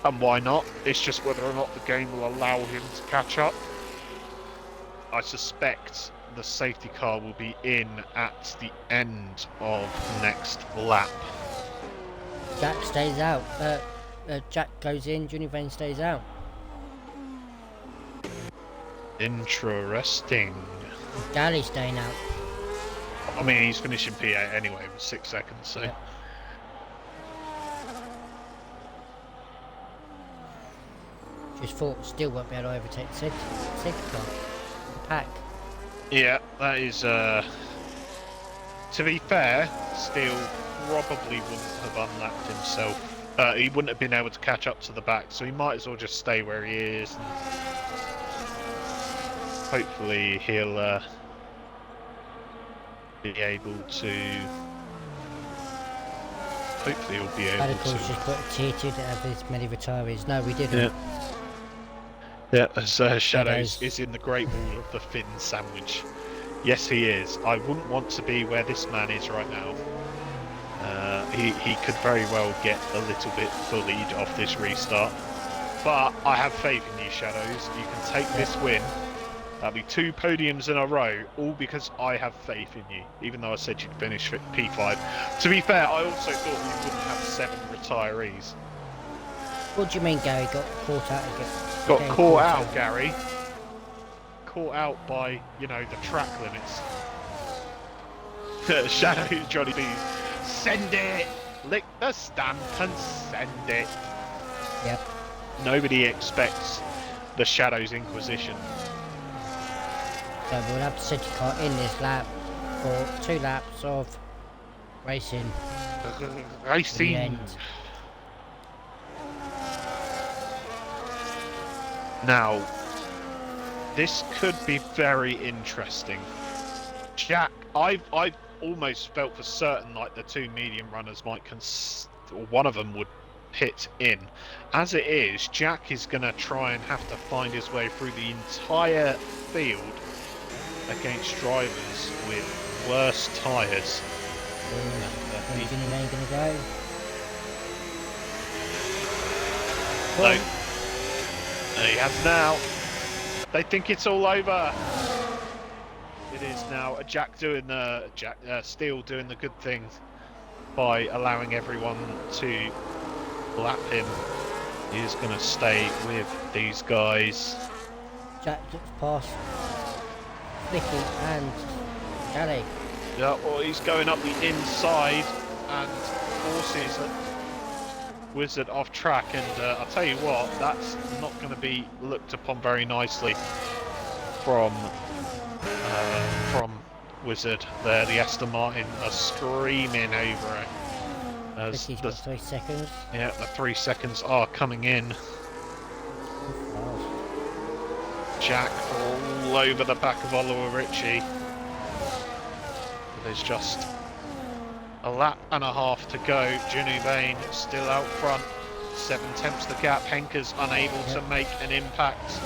And why not? It's just whether or not the game will allow him to catch up. I suspect the safety car will be in at the end of next lap. Jack stays out. Jack goes in, Junior Vane stays out. Interesting. Galley staying out. I mean, he's finishing P8 anyway with 6 seconds, so. Yep. Just thought still won't be able to overtake the safety car. The pack. Yeah, that is To be fair, Steele probably wouldn't have unlapped himself. He wouldn't have been able to catch up to the back, so he might as well just stay where he is. And hopefully he'll be able to. Hopefully he'll be able Radicals to. just put cheated to have as many retirees. No, we didn't. Yeah, as Shadows is in the Great Wall of the Finn Sandwich. Yes, he is. I wouldn't want to be where this man is right now. He could very well get a little bit bullied off this restart. But I have faith in you, Shadows. You can take this win. That'll be 2 podiums in a row, all because I have faith in you, even though I said you'd finish P5. To be fair, I also thought we wouldn't have 7 retirees. What do you mean, Gary got caught out again? Got caught out, Gary. Caught out by, you know, the track limits. Shadow Johnny B. Send it! Lick the stamp and send it. Yep. Nobody expects the Shadow's Inquisition. So we'll have to set your car in this lap for 2 laps of racing. Racing. The end. Now, this could be very interesting. Jack, I've almost felt for certain like the 2 medium runners might or one of them would pit in. As it is, Jack is going to try and have to find his way through the entire field against drivers with worse tyres. Where's Ginny Lane going to go? No. He has now. They think it's all over. It is now. Jack doing the Steele doing the good thing by allowing everyone to lap him. He is going to stay with these guys. Jack looks past Vicky and Gally. Yeah, well, he's going up the inside and forces Wizard off track, and I'll tell you what, that's not going to be looked upon very nicely from Wizard there. The Aston Martin are screaming over it. As Vicky's got 3 seconds. Yeah, the 3 seconds are coming in. Jack all over the back of Oliver Ritchie. There's just a lap and a half to go. Junu Vane still out front. 7/10 the gap. Henker's unable to make an impact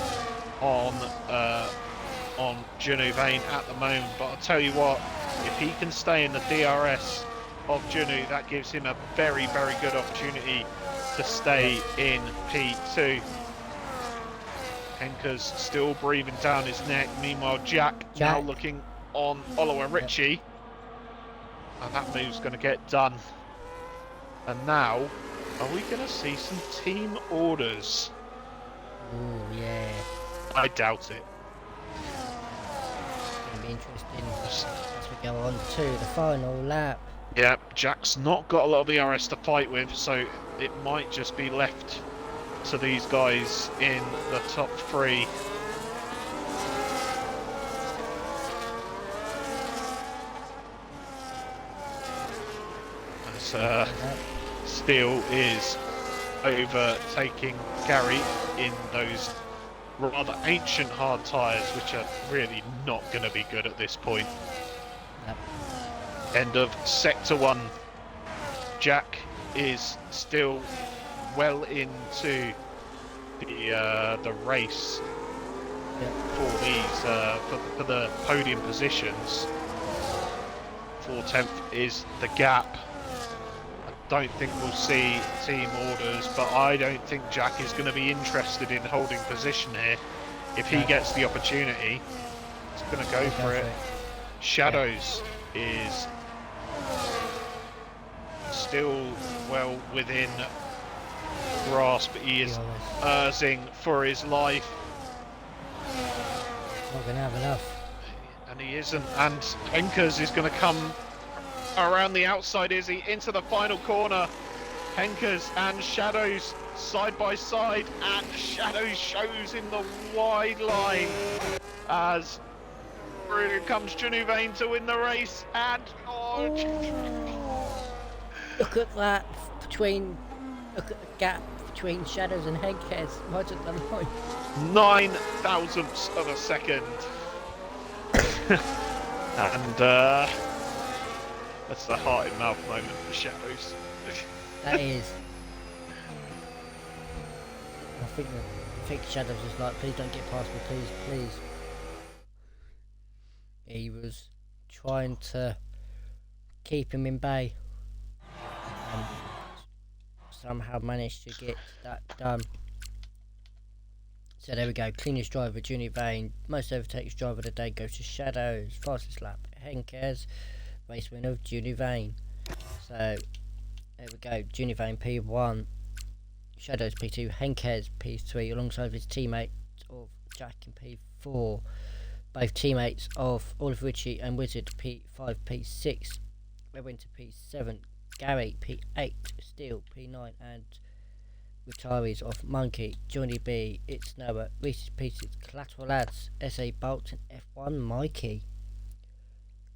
on Junu Vane at the moment. But I'll tell you what, if he can stay in the DRS of Junu, that gives him a very, very good opportunity to stay in P2. Henker's still breathing down his neck. Meanwhile, Jack now looking on Oliver Ritchie. And that move's going to get done. And now, are we going to see some team orders? Ooh, yeah. I doubt it. It's going to be interesting as we go on to the final lap. Yeah, Jack's not got a lot of ERS to fight with, so it might just be left to these guys in the top 3. As Steele is overtaking Gary in those rather ancient hard tyres, which are really not going to be good at this point. Yep. End of sector 1. Jack is still well into the race for these for the podium positions. 4/10 is the gap. I don't think we'll see team orders, but I don't think Jack is going to be interested in holding position here. If he gets the opportunity, he's going to go for it. Shadows is still well within grasp. He is urzing for his life. Not going to have enough. And he isn't. And Henkers is going to come around the outside, is he? Into the final corner. Henkers and Shadows side by side. And Shadows shows in the wide line as through comes Junu Vane to win the race. And oh, Look at that look at the gap between Shadows and Headcares right at the line. 9,000ths of a second. And that's the heart in mouth moment for Shadows. That is. I think Shadows was like, please don't get past me, please. He was trying to keep him in bay and somehow managed to get that done. So there we go, cleanest driver, Junior Vane. Most overtakes driver of the day goes to Shadows. Fastest lap, Henkers. Race winner of Junior Vane. So there we go, Junior Vane P1, Shadows P2, Henkers P3, alongside his teammate of Jack in P4. Both teammates of Oliver Ritchie and Wizard P5, P6. Red Winter P7, Gary P8, Steel P9, and retirees of Monkey, Johnny B, It's Noah, Reese's Pieces, Collateral Lads, SA Bolt, and F1 Mikey.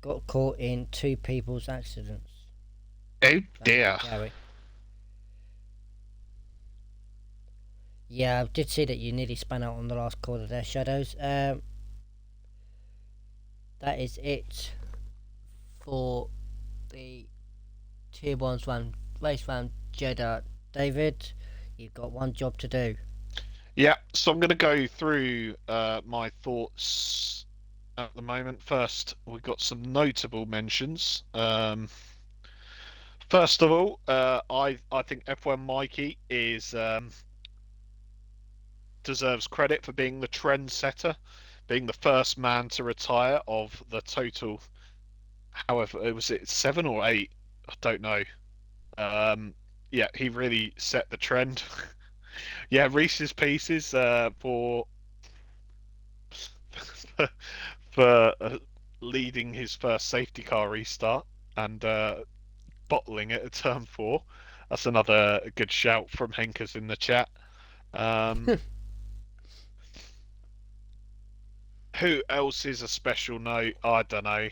Got caught in two people's accidents. Oh dear. Gary. Yeah, I did see that you nearly spun out on the last corner there, Shadows. That is it for the Tier 1's run, race round Jeddah. David, you've got one job to do. Yeah, so I'm going to go through my thoughts at the moment. First, we've got some notable mentions. First of all, I think F1 Mikey is deserves credit for being the trendsetter, being the first man to retire of the total. However, was it 7 or 8? I don't know. Yeah, he really set the trend. Yeah, Reese's Pieces for for leading his first safety car restart and bottling it at turn 4. That's another good shout from Henkers in the chat. Who else is a special note? I don't know.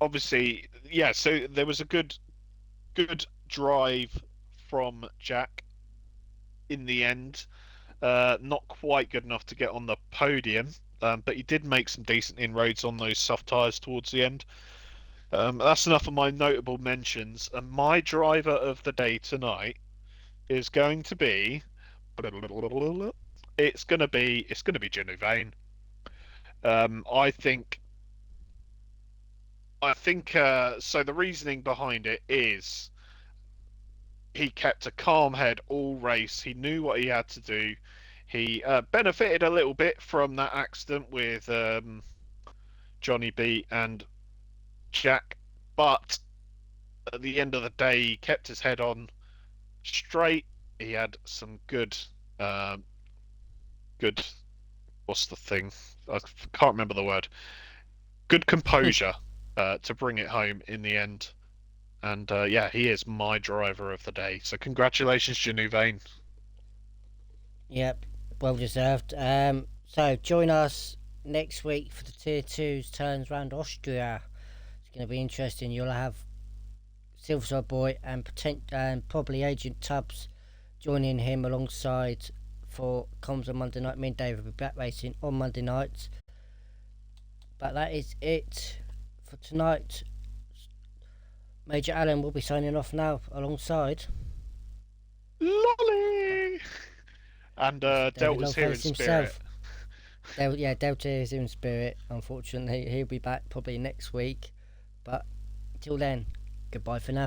Obviously, yeah. So there was a good drive from Jack in the end. Not quite good enough to get on the podium, but he did make some decent inroads on those soft tyres towards the end. That's enough of my notable mentions. And my driver of the day tonight is going to be. It's gonna be Jenny Vane. I think. So. The reasoning behind it is he kept a calm head all race. He knew what he had to do. He benefited a little bit from that accident with Johnny B and Jack, but at the end of the day, he kept his head on straight. He had some good. What's the thing? I can't remember the word. Good composure to bring it home in the end. And yeah, he is my driver of the day. So congratulations, Janu Vane. Yep, well deserved. So join us next week for the Tier 2's turns round Austria. It's going to be interesting. You'll have Silverside Boy and probably Agent Tubbs joining him alongside for comms on Monday night. Me and Dave will be back racing on Monday nights. But that is it for tonight. Major Allen will be signing off now alongside Lolly! And Delta's here in spirit. Delta is in spirit. Unfortunately, he'll be back probably next week. But till then, goodbye for now.